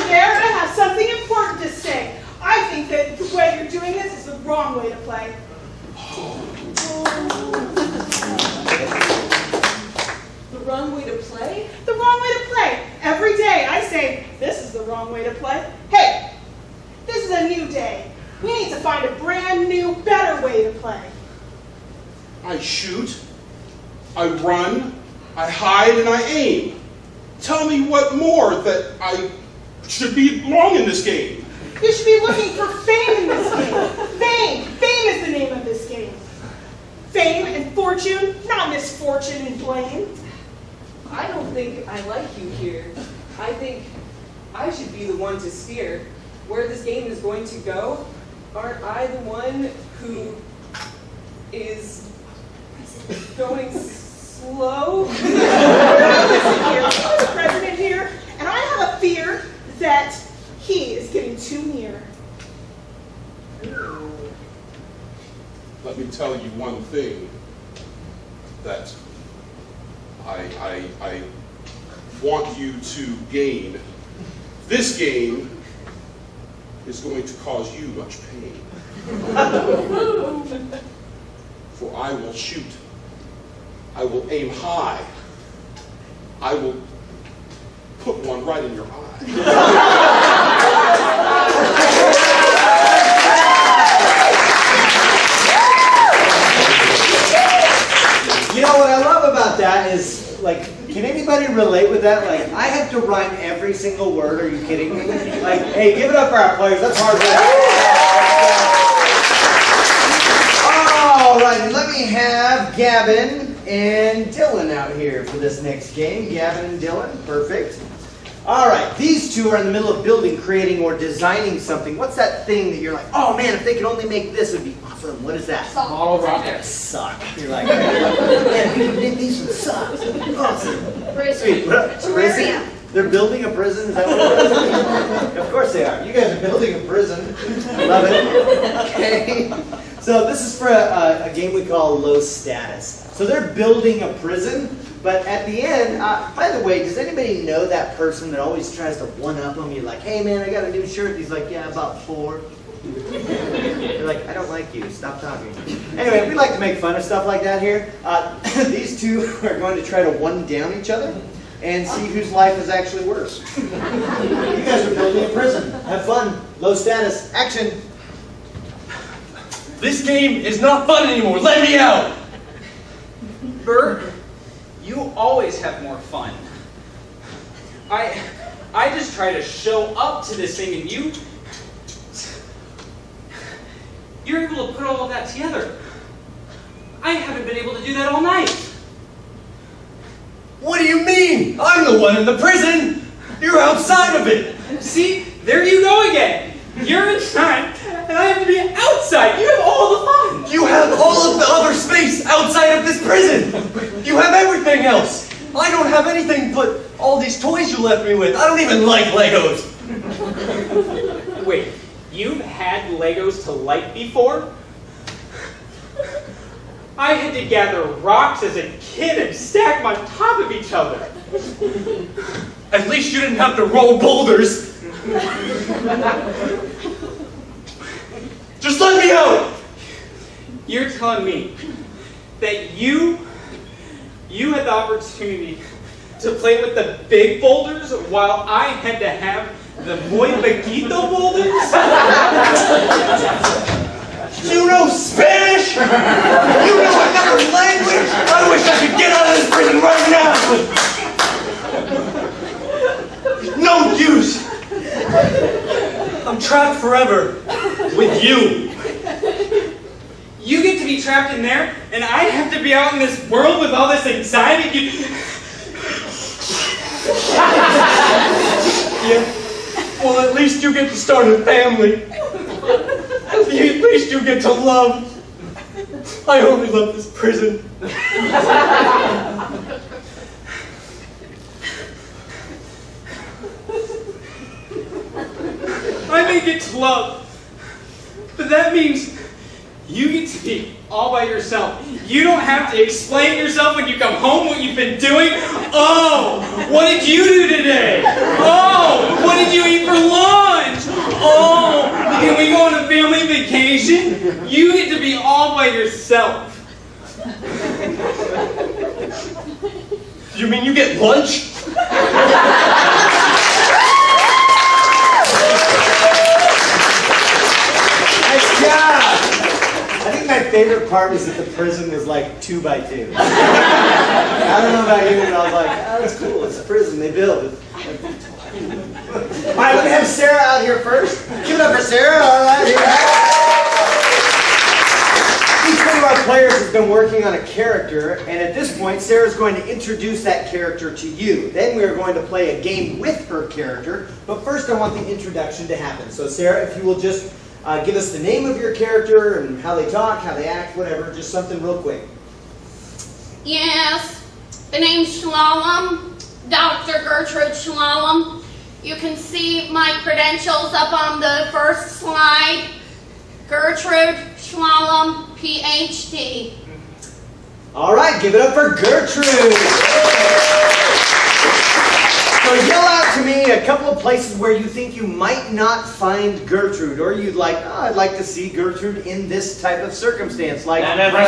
There, I have something important to say. I think that the way you're doing this is the wrong way to play. The wrong way to play? The wrong way to play. Every day I say, this is the wrong way to play. Hey, this is a new day. We need to find a brand new, better way to play. I shoot, I run, I hide, and I aim. Tell me what more that I should be wrong in this game. You should be looking for fame in this game. Fame! Fame is the name of this game. Fame and fortune, not misfortune and blame. I don't think I like you here. I think I should be the one to steer where this game is going to go. Aren't I the one who is going slow? I'm the president here, and I have a fear that he is getting too near. Let me tell you one thing that I want you to gain. This game is going to cause you much pain. For I will shoot. I will aim high. I will put one right in your eye. You know what I love about that is, like, can anybody relate with that? Like, I have to rhyme every single word. Are you kidding me? Like, hey, give it up for our players. That's hard work. All right, let me have Gavin and Dillon out here for this next game. Gavin and Dillon, perfect. All right, these two are in the middle of building, creating, or designing something. What's that thing that you're like, oh man, if they could only make this, it would be awesome. What is that? Model rocket. Suck. You're like, man, we can make these would suck. Awesome. Sweet. Prison? They're building a prison? Is that what it is? Of course they are. You guys are building a prison. Love it. Okay. So this is for a game we call Low Status. So they're building a prison. But at the end, by the way, does anybody know that person that always tries to one-up them? You're like, hey man, I got a new shirt. He's like, yeah, about 4. You're like, I don't like you. Stop talking. Anyway, we like to make fun of stuff like that here. These two are going to try to one down each other and see whose life is actually worse. You guys are building a prison. Have fun. Low status. Action. This game is not fun anymore. Let me out. Bert, you always have more fun. I just try to show up to this thing and you're able to put all of that together. I haven't been able to do that all night. What do you mean? I'm the one in the prison. You're outside of it. See, there you go again. You're inside and I have to be outside. You have all the fun. You have all of the other space outside of this prison. You have everything else. I don't have anything but all these toys you left me with. I don't even like Legos. Wait, you've had Legos to like before? I had to gather rocks as a kid and stack them on top of each other. At least you didn't have to roll boulders. Just let me out! You're telling me that you had the opportunity to play with the big boulders while I had to have the muy poquito boulders? You know Spanish? You know another language? I wish I could get out of this prison right now! No use! I'm trapped forever with you. You get to be trapped in there, and I have to be out in this world with all this anxiety. Yeah. Well, at least you get to start a family. At least you get to love. I only love this prison. I may get to love, but that means you get to be all by yourself. You don't have to explain yourself when you come home what you've been doing. Oh, what did you do today? Oh, what did you eat for lunch? Oh, can we go on a family vacation? You get to be all by yourself. You mean you get lunch? Nice job! I think my favorite part was that the prison was like 2 by 2. I don't know about you, but I was like, oh, that's cool. It's a prison they build. All right, let me have have Sara out here first. Give it up for Sara. All right. Each one of our players has been working on a character, and at this point, Sarah's going to introduce that character to you. Then we are going to play a game with her character, but first I want the introduction to happen. So Sara, if you will just give us the name of your character and how they talk, how they act, whatever, just something real quick. Yes, the name's Slalom, Dr. Gertrude Slalom. You can see my credentials up on the first slide. Gertrude Slalom, PhD. All right, give it up for Gertrude. So yell out to me a couple of places where you think you might not find Gertrude, or you'd like, oh, I'd like to see Gertrude in this type of circumstance, like WrestleMania.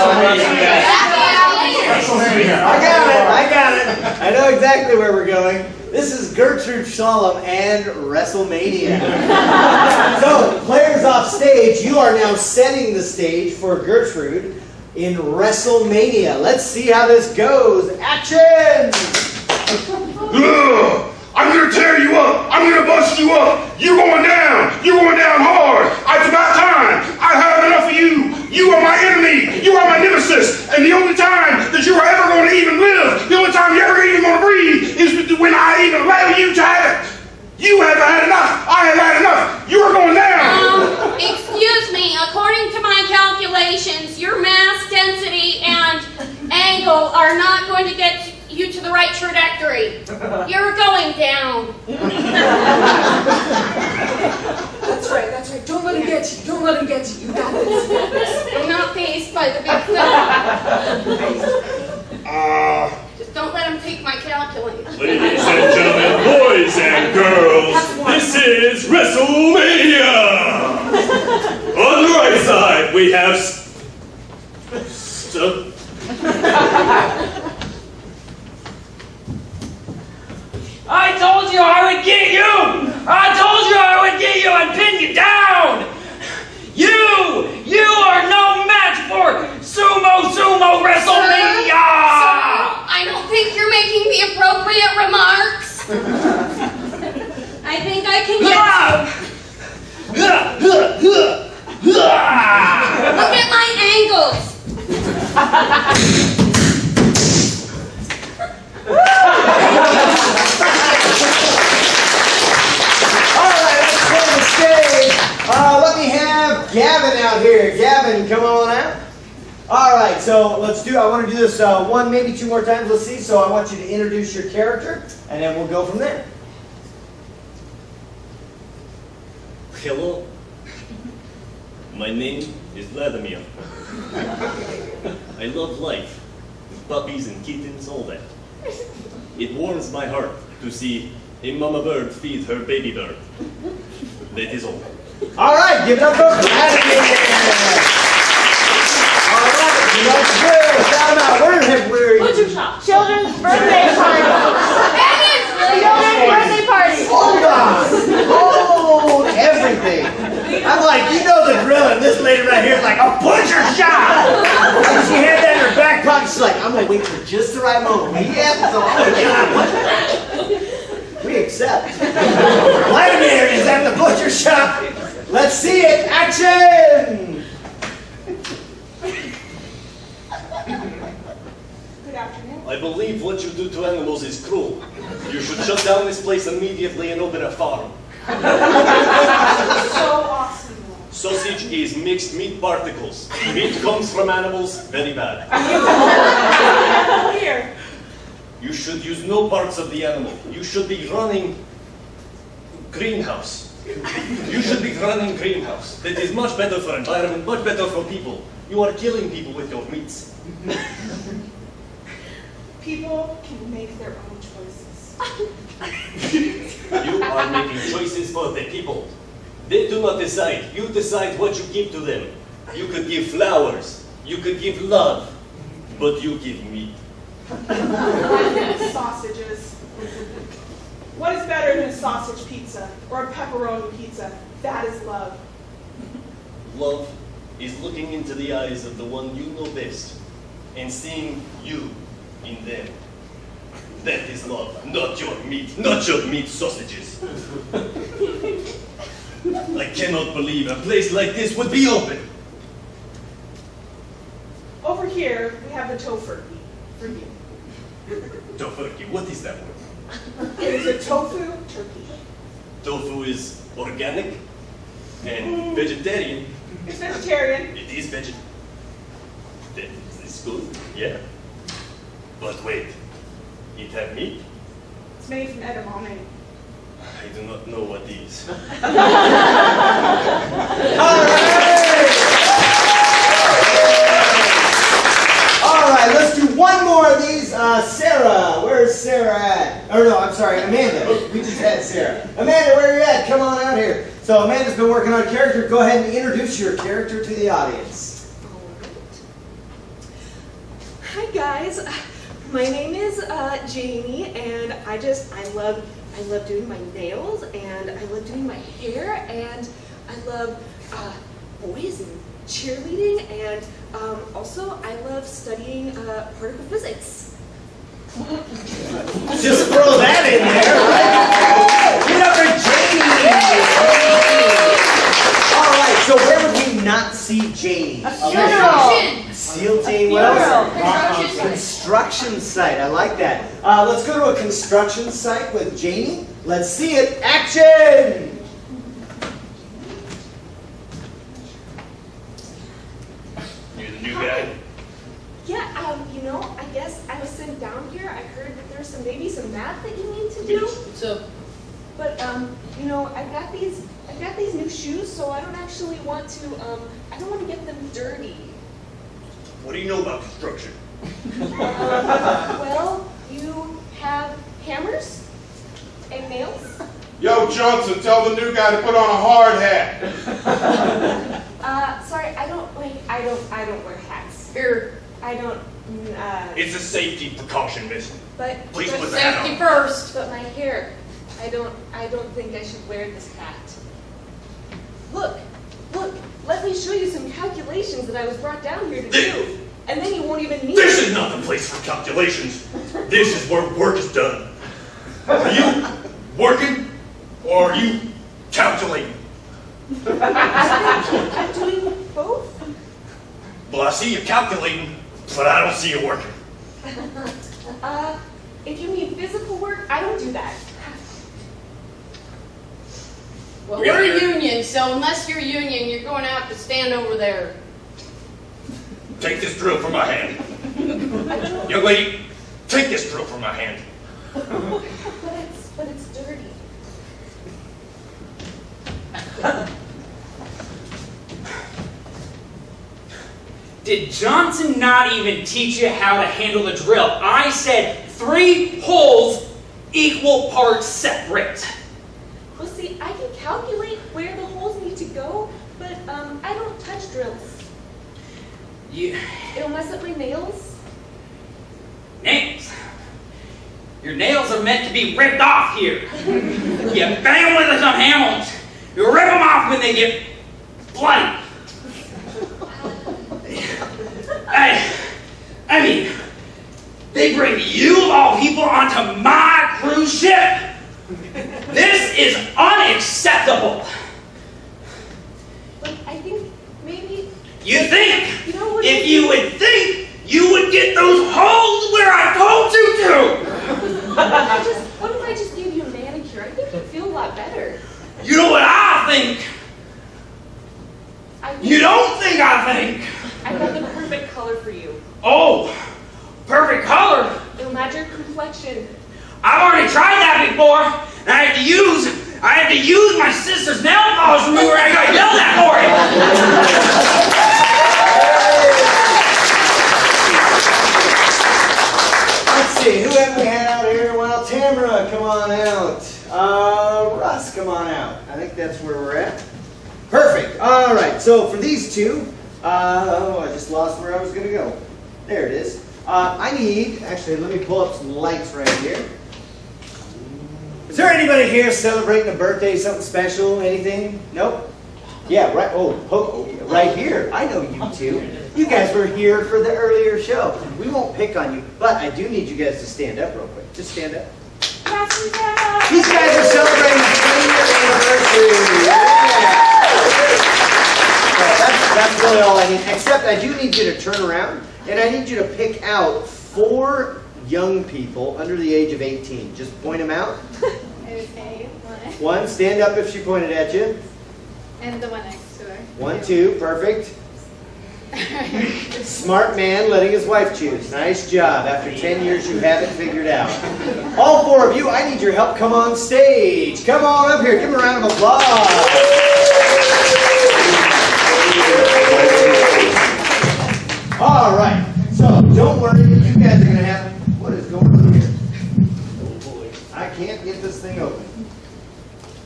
I got it. I know exactly where we're going. This is Gertrude Slalom and WrestleMania. So, players off stage, you are now setting the stage for Gertrude in WrestleMania. Let's see how this goes. Action! Ugh, I'm gonna tear you up. I'm gonna bust you up. You're going down. You're going down hard. It's about time. I have enough of you. You are my enemy. You are my nemesis. And the only time that you are ever going to even live, the only time you're ever even going to breathe, is when I even allow you to have it. You have had enough. I have had enough. You are going down. Excuse me. According to my calculations, your mass density and angle are not going to get you to the right trajectory. You're going down. That's right, that's right. Don't let him get you. Don't let him get you. You got this. I'm not phased by the big stuff. Just don't let him take my calculator. Ladies and gentlemen, boys and girls, this is WrestleMania! On the right side, we have I told you I would get you! I told you I would get you and pin you down! You are no match for Sumo WrestleMania! I don't think you're making the appropriate remarks. I think I can get you. Look at my angles. Alright, let's clear the stage. Let me have Gavin out here. Gavin, come on out. Alright, so let's do, I want to do this one, maybe two more times. Let's see. So I want you to introduce your character, and then we'll go from there. Hello. My name is Vladimir. I love life. Puppies and kittens, all that. It warms my heart to see a mama bird feed her baby bird. That is all. All right, give it up for Vladimir. All right, let's go. Shout them out. Where have we? Butcher shop. Children's birthday party. Children's birthday party. Hold on. Hold everything. I'm like, you know the drill, and this lady right here is like, a butcher shop. And she had that in her back pocket. She's like, I'm going to wait for just the right moment. Yep, so we accept. Vladimir is at the butcher shop. Let's see it. Action. Good afternoon. I believe what you do to animals is cruel. You should shut down this place immediately and open a farm. So awesome. Sausage is mixed meat particles. Meat comes from animals, very bad. Here. You should use no parts of the animal. You should be running greenhouse. You should be running greenhouse. That is much better for environment, much better for people. You are killing people with your meats. People can make their own choices. You are making choices for the people. They do not decide. You decide what you give to them. You could give flowers. You could give love. But you give meat. Sausages. What is better than a sausage pizza or a pepperoni pizza? That is love. Love is looking into the eyes of the one you know best and seeing you in them. That is love, not your meat sausages. cannot believe a place like this would be open. Over here, we have the tofurkey for you. Tofurkey, what is that word? It is a tofu turkey. Tofu is organic and vegetarian. It's vegetarian. It is vegetarian. It's good, yeah. But wait, it have meat? It's made from edamame. I do not know what these. All right, let's do one more of these. Sara, where's Sara at? Oh no, I'm sorry, Amanda. We just had Sara. Amanda, where are you at? Come on out here. So Amanda's been working on character. Go ahead and introduce your character to the audience. Hi guys, my name is Jamie, and I love doing my nails, and I love doing my hair, and I love boys and cheerleading, and also I love studying particle physics. Just throw that in there, right? Give it up for Jamie. All right, so where would we not see Jamie? Seal Jamie, what else? Construction site, I like that. Let's go to a construction site with Jamie. Let's see it. Action! You're the new guy? Yeah, I guess I was sent down here. I heard that there's maybe some math that you need to do. So, But I've got these new shoes, so I don't actually want to I don't want to get them dirty. What do you know about construction? Well, you have hammers and nails. Yo, Johnson, tell the new guy to put on a hard hat. Sorry, I don't wear hats. Here, I don't. It's a safety precaution, miss. But Please put the hat on. safety first. But my hair, I don't think I should wear this hat. Look, let me show you some calculations that I was brought down here to do. And then you won't even need This is not the place for calculations. This is where work is done. Are you working or are you calculating? I'm doing both. Well, I see you calculating, but I don't see you working. If you mean physical work, I don't do that. Well, we're a union, so unless you're union, you're going to have to stand over there. Take this drill from my hand. Young lady, take this drill from my hand. But it's dirty. Did Johnson not even teach you how to handle the drill? I said 3 holes equal parts separate. Well, see, I can calculate where the holes need to go, but I don't touch drills. It'll mess up my nails. Nails? Your nails are meant to be ripped off here. You bang them with some hammers. You rip them off when they get bloody. I mean, they bring you of all people onto my cruise ship. This is unacceptable. But I think maybe... You think? You know what? If you would think, you would get those holes where I told you to. What if I just gave you a manicure? I think you'd feel a lot better. You know what I think? You don't think I think? I've got the perfect color for you. Oh, perfect color. It'll match your complexion. I've already tried that before, and I had to use my sister's nail polish remover. I got yelled at for it. Let's see, who have we had out here? Well, Tamara, come on out. Russ, come on out. I think that's where we're at. Perfect. All right, so for these two, I just lost where I was going to go. There it is. Actually, let me pull up some lights right here. Is there anybody here celebrating a birthday, something special, anything? Nope? Yeah, right. Oh, right here. I know you two. You guys were here for the earlier show. We won't pick on you, but I do need you guys to stand up real quick. Just stand up. These guys are celebrating 20-year anniversary. Yeah. all I need, except I do need you to turn around, and I need you to pick out 4 young people under the age of 18. Just point them out. Okay, One, stand up if she pointed at you. and the one next to her. 1, 2, perfect. Smart man letting his wife choose. Nice job. After 10 years, you have it figured out. All 4 of you, I need your help. Come on stage. Come on up here. Give them a round of applause. All right. So don't worry. You guys are going to have... What is going on here? Oh boy. I can't get this thing open.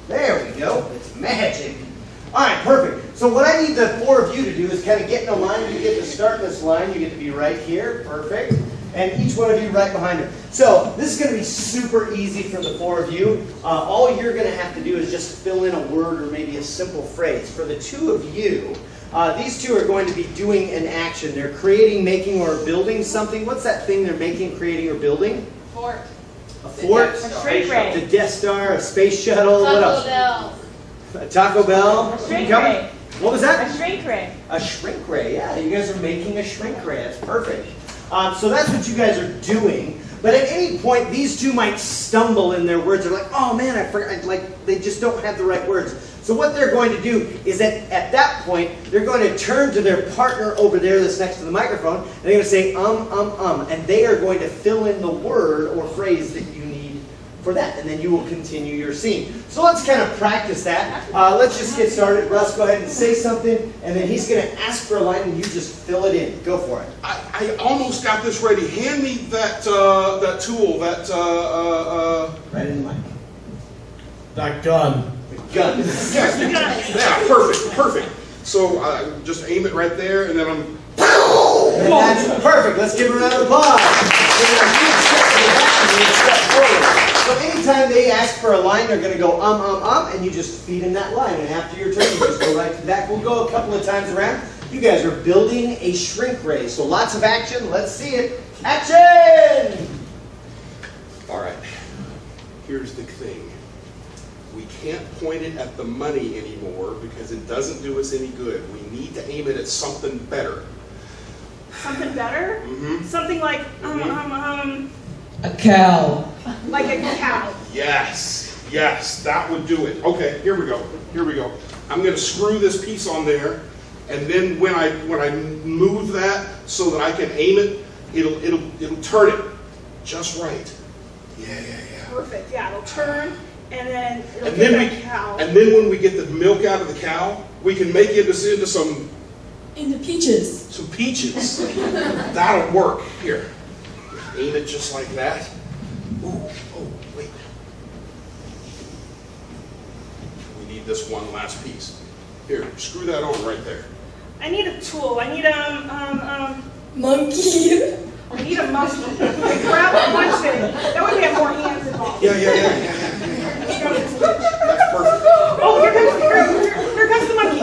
There we go. It's magic. All right, perfect. So what I need the 4 of you to do is kind of get in a line. You get to start this line. You get to be right here. Perfect. And each one of you right behind her. So this is going to be super easy for the 4 of you. All you're going to have to do is just fill in a word or maybe a simple phrase. For the 2 of you, these 2 are going to be doing an action. They're creating, making, or building something. What's that thing they're making, creating, or building? Fort. A fort? A shrink ray. The Death Star, a space shuttle. What else? Bell. A Taco Bell. A shrink Coming? ray. What was that? A shrink ray. A shrink ray. Yeah, you guys are making a shrink ray. That's perfect. So that's what you guys are doing. But at any point, these 2 might stumble in their words. They're like, oh man, I forgot. Like, they just don't have the right words. So what they're going to do is that at that point, they're going to turn to their partner over there that's next to the microphone, and they're going to say, and they are going to fill in the word or phrase that you need for that, and then you will continue your scene. So let's kind of practice that. Let's just get started. Russ, go ahead and say something, and then he's going to ask for a line, and you just fill it in. Go for it. I almost got this ready. Hand me that that tool, that Right in the mic. That gun. Gun. Yeah, perfect. So just aim it right there, and then I'm. And that's perfect. Let's give her a round of applause. So anytime they ask for a line, they're going to go and you just feed them that line. And after your turn, you just go right to the back. We'll go a couple of times around. You guys are building a shrink ray. So lots of action. Let's see it. Action! All right. Here's the thing. We can't point it at the money anymore because it doesn't do us any good. We need to aim it at something better. Something better? Mm-hmm. Something like, A cow. like a cow. Yes, that would do it. Okay, here we go. I'm going to screw this piece on there, and then when I move that so that I can aim it, it'll turn it just right. Yeah. Perfect. Yeah, it'll turn, and then it'll And get then that cow. and then when we get the milk out of the cow, we can make it into some peaches. Some peaches. That'll work. Here, aim it just like that. Ooh, oh, wait. We need this one last piece. Here, screw that on right there. I need a tool. I need Monkey. I need a monkey. I grab a bunch of it. That way we have more hands involved. Yeah. That's perfect. Oh, here comes the monkey.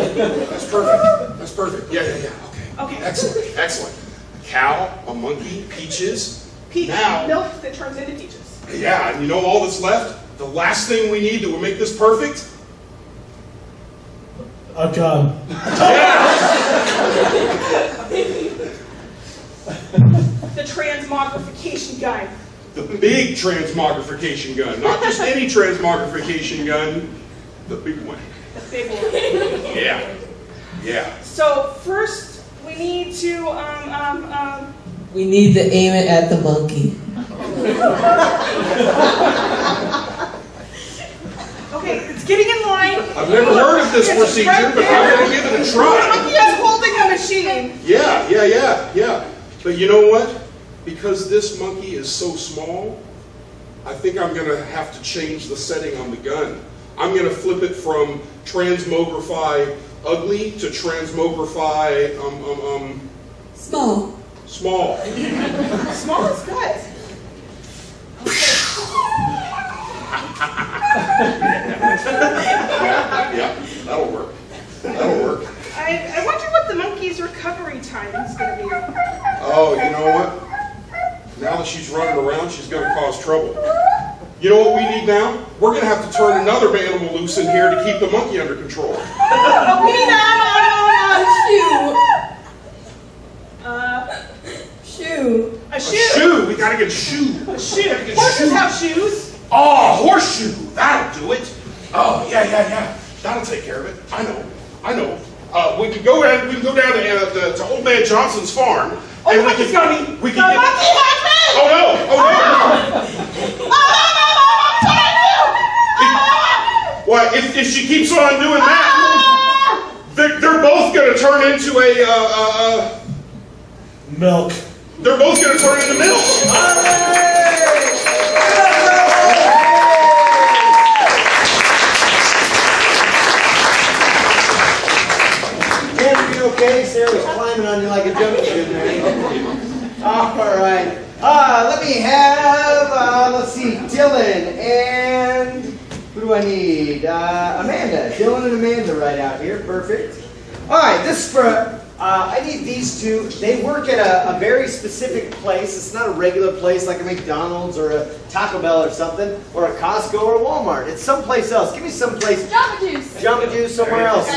That's perfect. Yeah. Okay. Excellent. A cow, a monkey, peaches. Now, milk that turns into peaches. Yeah, and you know all that's left? The last thing we need to make this perfect? A gun. The transmogrification gun. The big transmogrification gun. Not just any transmogrification gun, the big one. The big one. Yeah. So first we need to We need to aim it at the monkey. Okay, it's getting in line. I've never heard of this procedure, but I'm going to give it a try. The monkey is holding the machine. Yeah. But you know what? Because this monkey is so small, I think I'm going to have to change the setting on the gun. I'm going to flip it from transmogrify ugly to transmogrify Small. Small is good. Yeah, that'll work. I wonder what the monkey's recovery time is going to be. Oh, you know what? Now that she's running around, she's going to cause trouble. You know what we need now? We're going to have to turn another animal loose in here to keep the monkey under control. We need to A shoe. A shoe. We gotta get a shoe. A shoe. Horses have shoes. Oh, horseshoe. That'll do it. Oh, yeah. That'll take care of it. I know. We can go down to Old Man Johnson's farm. And we can get. Oh no! What? If she keeps on doing that, they're both gonna turn into a milk. They're both gonna turn into milk. Are you okay? Sara was climbing on you like a jumpsuit, man. All right. Let me have, let's see, Dillon and who do I need? Amanda. Dillon and Amanda right out here. Perfect. All right, this is for, I need these two. They work at a very specific place. It's not a regular place like a McDonald's or a Taco Bell or something, or a Costco or a Walmart. It's someplace else. Give me someplace. Jamba Juice. Jamba Juice somewhere else.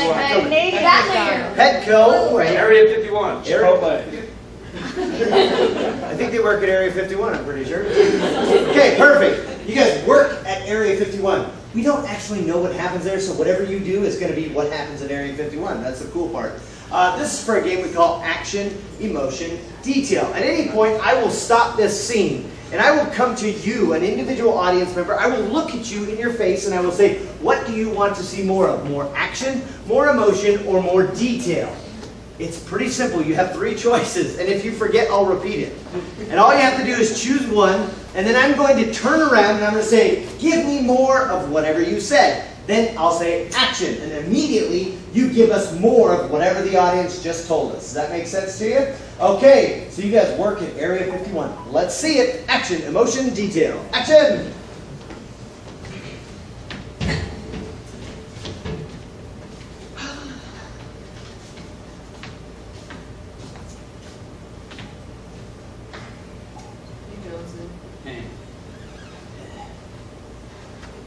Petco. Right. Area 51. Chipotle. I think they work at Area 51, I'm pretty sure. Okay, perfect. You guys work at Area 51. We don't actually know what happens there, so whatever you do is going to be what happens at Area 51. That's the cool part. This is for a game we call Action, Emotion, Detail. At any point, I will stop this scene, and I will come to you, an individual audience member. I will look at you in your face, and I will say, what do you want to see more of? More action, more emotion, or more detail? It's pretty simple. You have 3 choices, and if you forget, I'll repeat it. And all you have to do is choose one, and then I'm going to turn around and I'm going to say, give me more of whatever you said. Then I'll say action, and immediately you give us more of whatever the audience just told us. Does that make sense to you? Okay, so you guys work at Area 51. Let's see it. Action, emotion, detail. Action!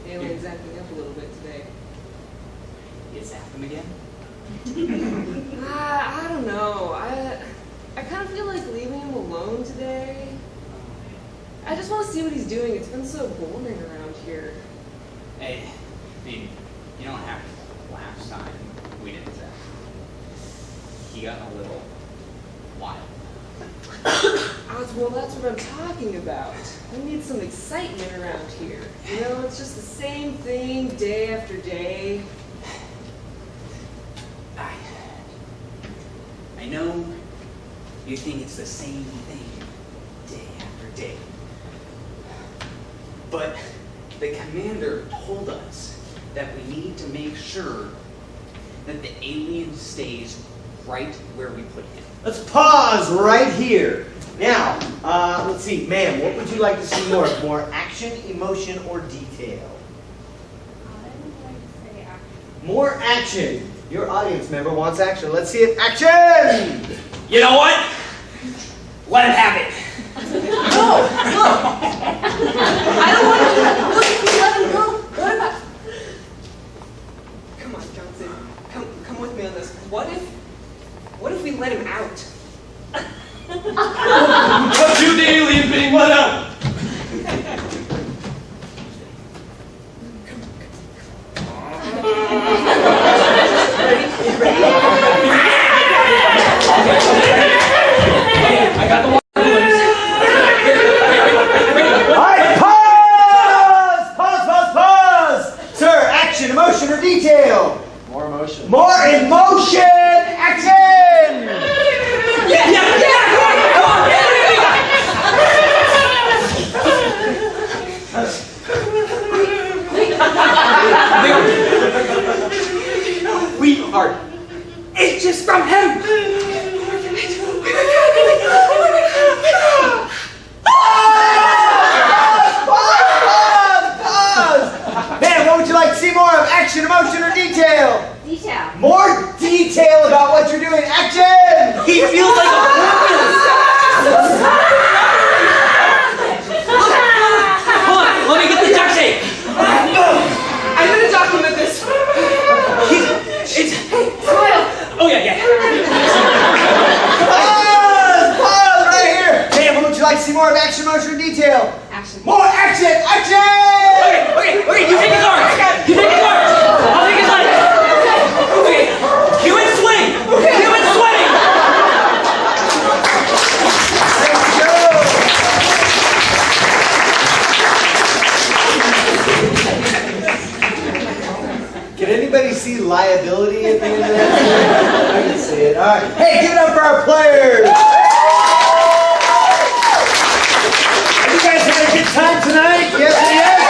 Alien's acting up a little bit today. You zap him again? I don't know. I kind of feel like leaving him alone today. I just want to see what he's doing. It's been so boring around here. Hey, I mean, you don't have to. Last time we didn't zap. He got a little wild. Well, that's what I'm talking about. We need some excitement around here. You know, it's just the same thing day after day. I know you think it's the same thing day after day. But the commander told us that we need to make sure that the alien stays right where we put him. Let's pause right here. Now, let's see, ma'am, what would you like to see more? More action, emotion, or detail? I would like to say action. More action. Your audience member wants action. Let's see it. Action! You know what? Let him have it. No! I don't want to. Look, let him go. What about? Come on, Johnson. Come with me on this. What if we let him out? What's you the alien being let out? I got the water balloons. Alright, pause! Sir, action, emotion, or detail? More emotion. More emotion! Action! Sweetheart, it's just from him. Pause! Man, what would you like to see more of? Action, emotion, or detail? Detail. More detail about what you're doing. Action! He feels like a porpoise. Hold on, let me get the duct tape. I'm gonna document this. Smile. Oh yeah. Pause right here. Man, what would you like to see anybody see liability at the end of that? I can see it. All right. Hey, give it up for our players. Have you guys had a good time tonight? Yes and yes?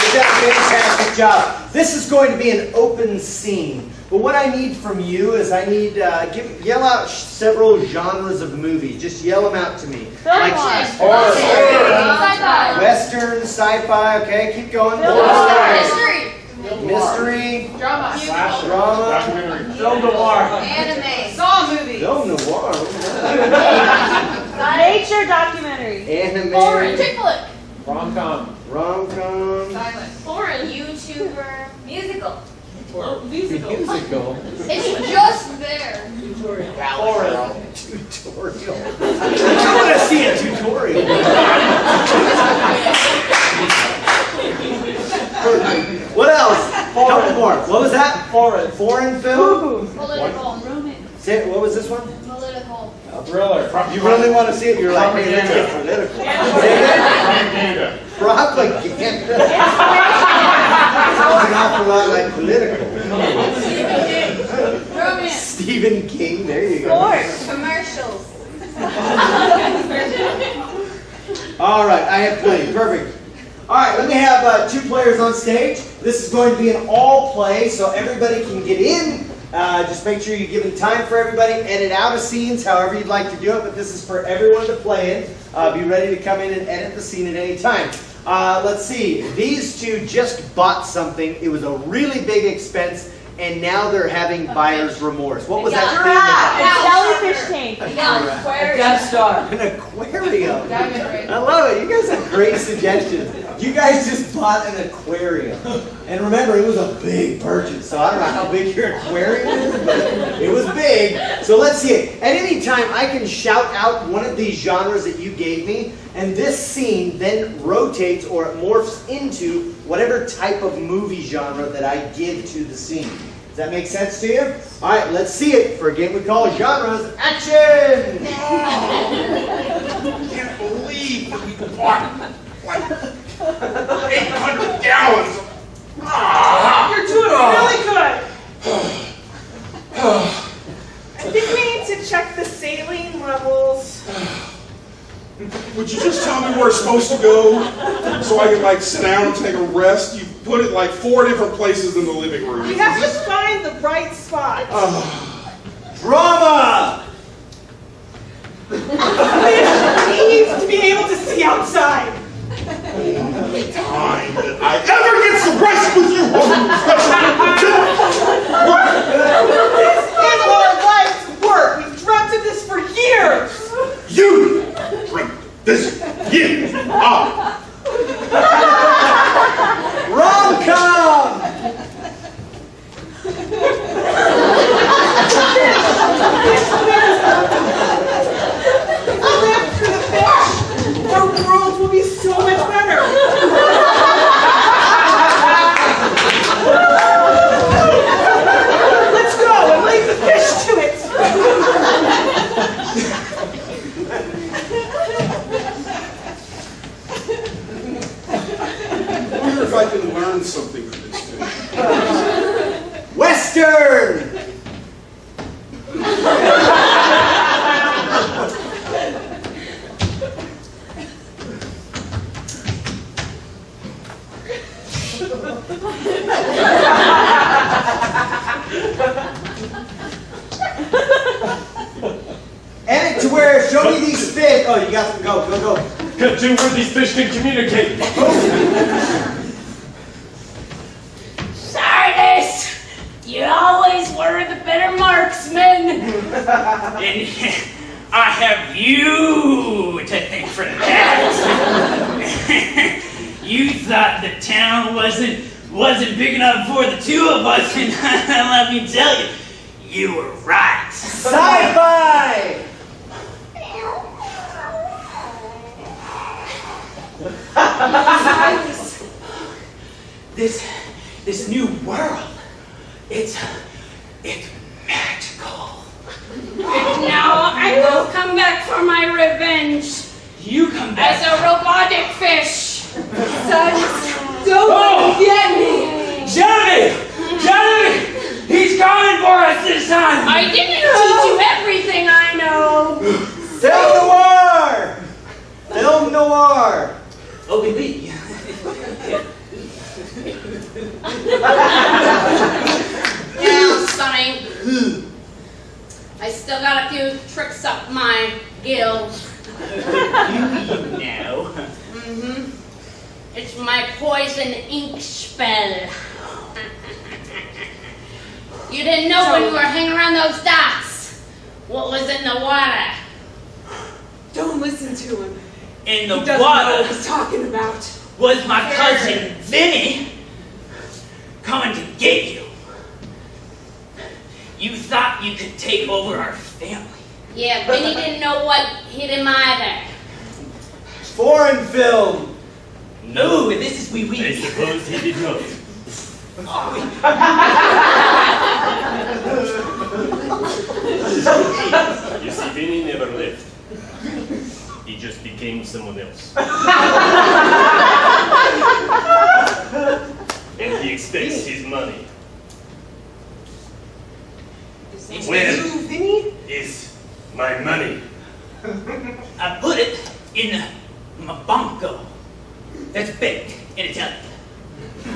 You did a fantastic job. This is going to be an open scene. But what I need from you is I need, yell out several genres of movies. Just yell them out to me. Like horror, Sci-fi. Western, sci-fi, okay, keep going. Mystery. Drama. Drama. Film noir. Anime. Saw movie. Film noir. Nature documentary. Anime. Foreign. Chick flick. Rom-com. Rom-com. Silent. Foreign. YouTuber. Musical. Musical. It's just there. Tutorial. I want to see a tutorial. What else? Couple more. What was that? Foreign film? Political. Say, what was this one? Political. Thriller. You really want to see it? You're like, hey, let's get political. Propaganda. Sounds an awful lot like political. Romance. Stephen King, there you go. Sports. Commercials. All right, I have plenty. Perfect. All right, let me have 2 players on stage. This is going to be an all play, so everybody can get in. Just make sure you're giving time for everybody. Edit out of scenes, however you'd like to do it, but this is for everyone to play in. Be ready to come in and edit the scene at any time. Let's see. These 2 just bought something. It was a really big expense, and now they're having buyer's remorse. What was that thing? Jellyfish tank. A Death Star. An aquarium. I love it. You guys have great suggestions. You guys just bought an aquarium. And remember, it was a big purchase. So I don't know how big your aquarium is, but it was big. So let's see it. At any time, I can shout out one of these genres that you gave me, and this scene then rotates or it morphs into whatever type of movie genre that I give to the scene. Does that make sense to you? All right, let's see it for a game we call Genres Action! I can't believe that we bought like 800 gallons. You're doing really good. I think we need to check the saline levels. Would you just tell me where it's supposed to go so I can like sit down and take a rest? You put it like 4 different places in the living room. You have to find the right spot. Drama! We need to be able to see outside. Time that I ever get some rest with you. This is our life's work. We've dreamt of this for years. You dreamt this year. Rom-com! After the fish, our world will be so much better. Let's go and leave the fish to it. I wonder if I can learn something from this thing. Western! Edit to where, show me these fish. Oh, you got them. Go. Cut to where these fish can communicate. Sardis, you always were the better marksman. And I have you to thank for that. You thought the town wasn't big enough for the 2 of us, and let me tell you, you were right. Sci-fi! This new world, it's magical. Now I will come back for my revenge. You come back as a robotic fish. Sons, don't get me! Yeah, Sonny. I still got a few tricks up my gills. You now. Mm-hmm. It's my poison ink spell. You didn't know when you were hanging around those docks what was in the water. Don't listen to him. In the He doesn't know water what he's talking about. was my cousin Vinny coming to get you. You thought you could take over our family. Yeah, Vinny didn't know what hit him either. Foreign film. No, this is wee wee. I suppose he did not. You see, Vinny never left. He just became someone else. And he expects his money. Where is my money? I put it in my banco. That's big in Italian. Show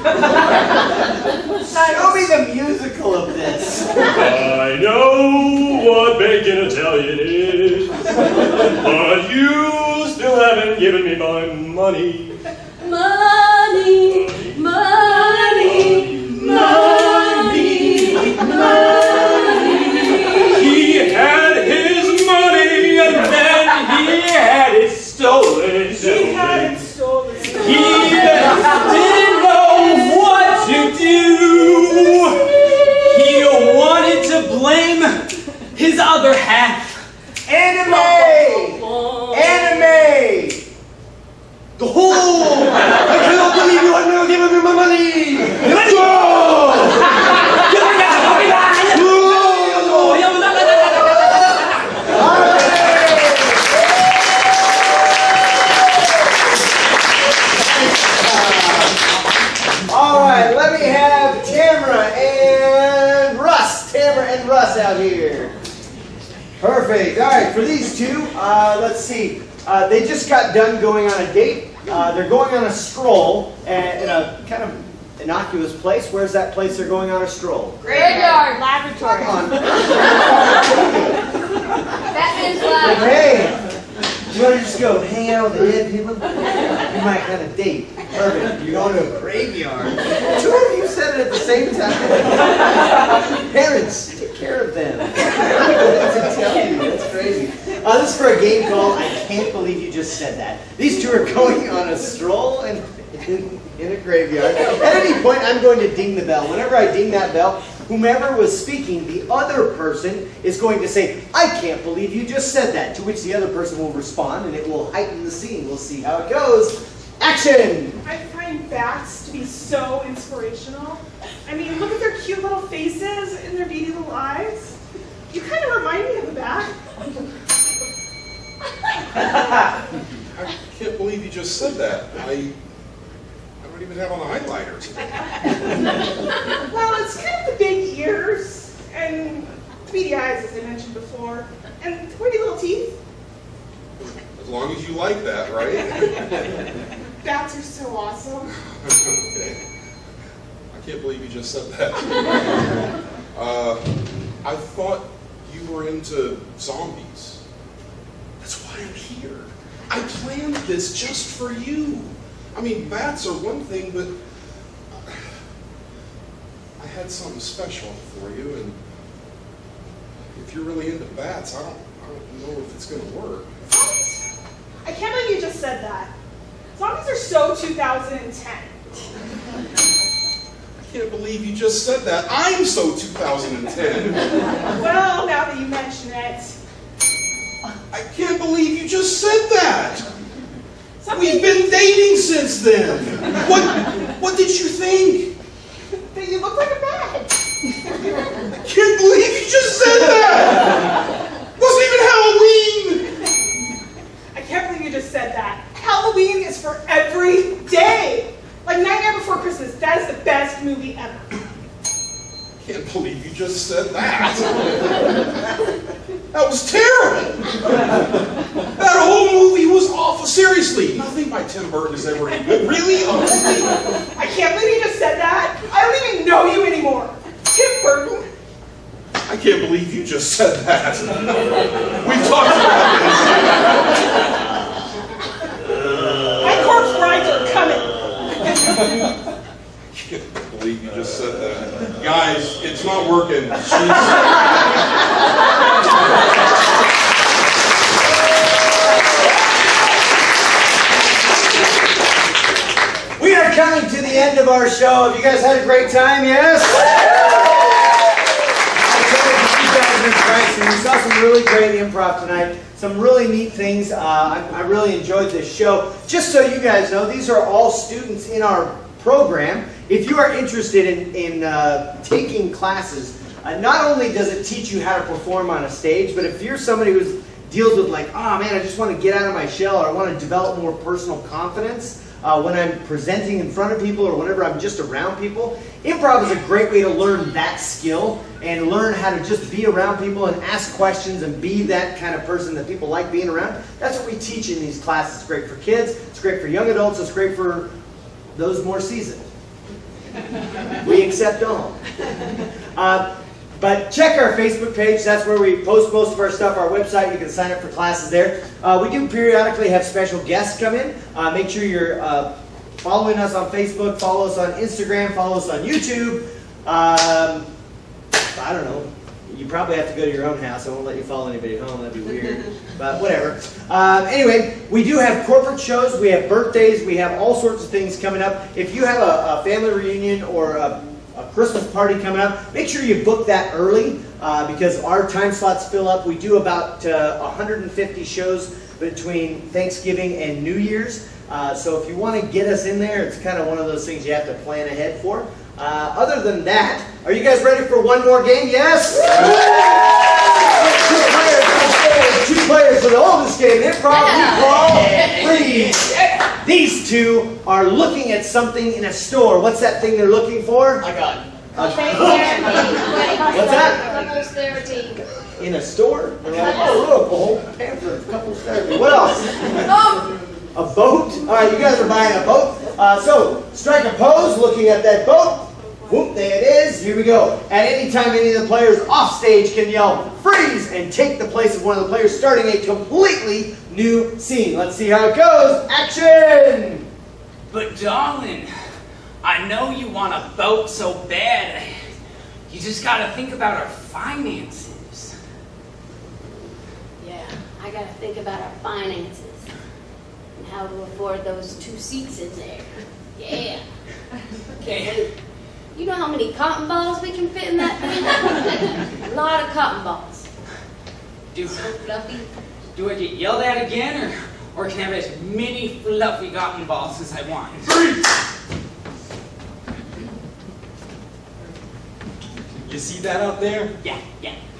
me the musical of this. I know what bacon Italian is, but you still haven't given me my money. Money, money, money, money. He had his money and then he had it stolen. He had it stolen. He didn't know what to do. He wanted to blame his other half. Anime! Anime! Oh! I cannot believe you have not given me my money! Alright, let me have Tamara and Russ. Tamara and Russ out here. Perfect. Alright, for these two, let's see. They just got done going on a date. They're going on a stroll in a kind of innocuous place. Where's that place they're going on a stroll? Graveyard. Laboratory. Batman's lab. Hey, you want to just go hang out with the dead people? You might have a date. Perfect. You're going to a graveyard. Two of you said it at the same time. Parents, take care of them. To tell you, that's crazy. This is for a game called I Can't Believe You Just Said That. These two are going on a stroll in a graveyard. At any point, I'm going to ding the bell. Whenever I ding that bell, whomever was speaking, the other person is going to say, I can't believe you just said that, to which the other person will respond, and it will heighten the scene. We'll see how it goes. Action! I find bats to be so inspirational. I mean, look at their cute little faces and their beady little eyes. You kind of remind me of a bat. I can't believe you just said that. I don't even have on highlighters. Well, it's kind of the big ears and beady eyes, as I mentioned before, and pointy little teeth. As long as you like that, right? Bats are so awesome. Okay. I can't believe you just said that. I thought you were into zombies. That's why I'm here. I planned this just for you. I mean, bats are one thing, but I had something special for you, and if you're really into bats, I don't know if it's going to work. I can't believe you just said that. Zombies are so 2010. I can't believe you just said that. I'm so 2010. Well, now that you mention it. I can't believe you just said that. We've been dating since then. What did you think? That you look like a bat. I can't believe you just said that. Wasn't even Halloween. I can't believe you just said that. Halloween is for every day. Like Nightmare Before Christmas, that is the best movie ever. I can't believe you just said that. That was terrible. That whole movie was awful. Seriously, nothing by Tim Burton is ever any good. Really? A movie? I can't believe you just said that. I can't believe you just said that. We've talked about this. My corpse brides are coming. I can't believe you just said that. Guys, it's not working. We are coming to the end of our show. Have you guys had a great time? Yes? We saw some really great improv tonight. Some really neat things. I really enjoyed this show. Just so you guys know, these are all students in our program. If you are interested in taking classes, not only does it teach you how to perform on a stage, but if you're somebody who deals with like, oh man, I just want to get out of my shell, or I want to develop more personal confidence when I'm presenting in front of people or whenever I'm just around people, improv is a great way to learn that skill and learn how to just be around people and ask questions and be that kind of person that people like being around. That's what we teach in these classes. It's great for kids, it's great for young adults, it's great for those more seasoned. We accept all. But check our Facebook page. That's where we post most of our stuff. Our website, you can sign up for classes there. We do periodically have special guests come in. Make sure you're following us on Facebook, follow us on Instagram, follow us on YouTube. I don't know. You probably have to go to your own house. I won't let you follow anybody home. That'd be weird. But whatever. Anyway, we do have corporate shows. We have birthdays. We have all sorts of things coming up. If you have a family reunion or a Christmas party coming up, make sure you book that early because our time slots fill up. We do about 150 shows between Thanksgiving and New Year's. So if you want to get us in there, it's kind of one of those things you have to plan ahead for. Other than that, are you guys ready for one more game? Yes? Two players for the oldest game, improv, freeze. These two are looking at something in a store. What's that thing they're looking for? I got it. What's that? Couples therapy. In a store? They're like, oh look, a whole pamphlet of couples therapy. What else? A boat? All right, you guys are buying a boat. So strike a pose, looking at that boat. Whoop, there it is. Here we go. At any time, any of the players off stage can yell, freeze, and take the place of one of the players, starting a completely new scene. Let's see how it goes. Action! But darling, I know you want a boat so bad. You just gotta think about our finances. Yeah, I gotta think about our finances and how to afford those 2 seats in there. Yeah. Okay. You know how many cotton balls we can fit in that thing? A lot of cotton balls. Do So fluffy. I get yelled at again, or can I have as many fluffy cotton balls as I want? You see that out there? Yeah.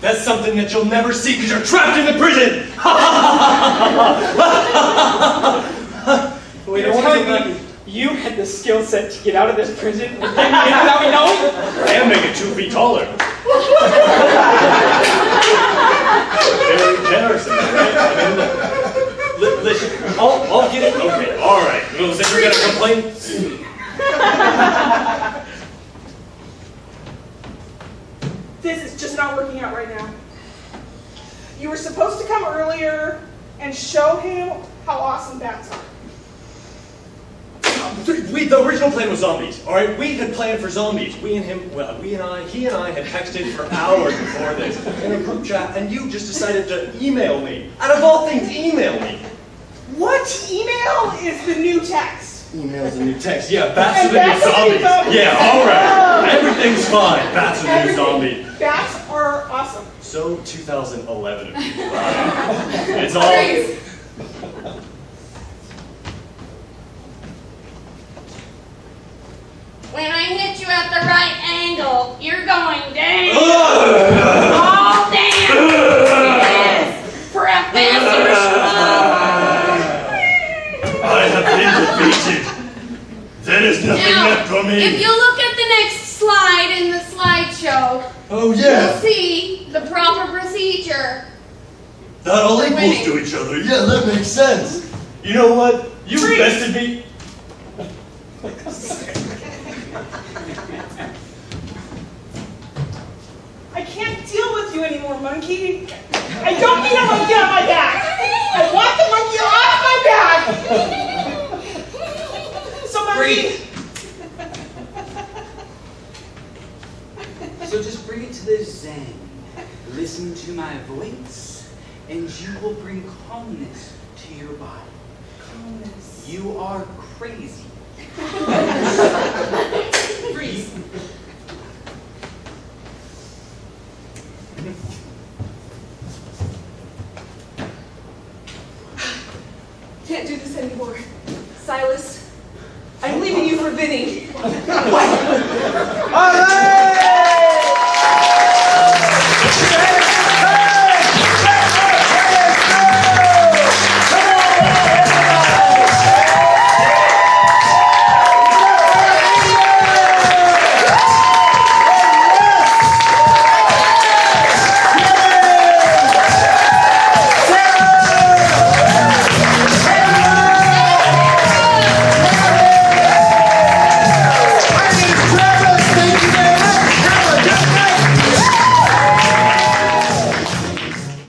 That's something that you'll never see because you're trapped in the prison! Wait, you're telling me you had the skill set to get out of this prison and get me in without me knowing? And make it 2 feet taller. Very generous, right? I mean, Listen, I'll get it. okay, all right. You think you're gonna complain? This is just not working out right now. You were supposed to come earlier and show him how awesome bats are. The original plan was zombies, all right? We had planned for zombies. He and I had texted for hours before this in a group chat, and you just decided to email me. Out of all things, email me. What? Email is the new text. Email's a new text. Yeah, bats are And the new bats are the new zombies. zombies. Yeah, all right. Everything's fine. Bats are the new zombies. Bats are awesome. So 2011 of you. It's all... Freeze. When I hit you at the right angle, you're going down. All down. Yes. For a faster I have been defeated. There is nothing left for me. If you look at the next slide in the slideshow, Oh, you'll see the proper procedure. That all For equals winning. to each other. Yeah, that makes sense. You know what? You bested me. I can't deal with more monkey. I don't need a monkey on my back. I want the monkey off my back. So monkey. So just bring it to the Zen. Listen to my voice, and you will bring calmness to your body. Calmness. You are crazy.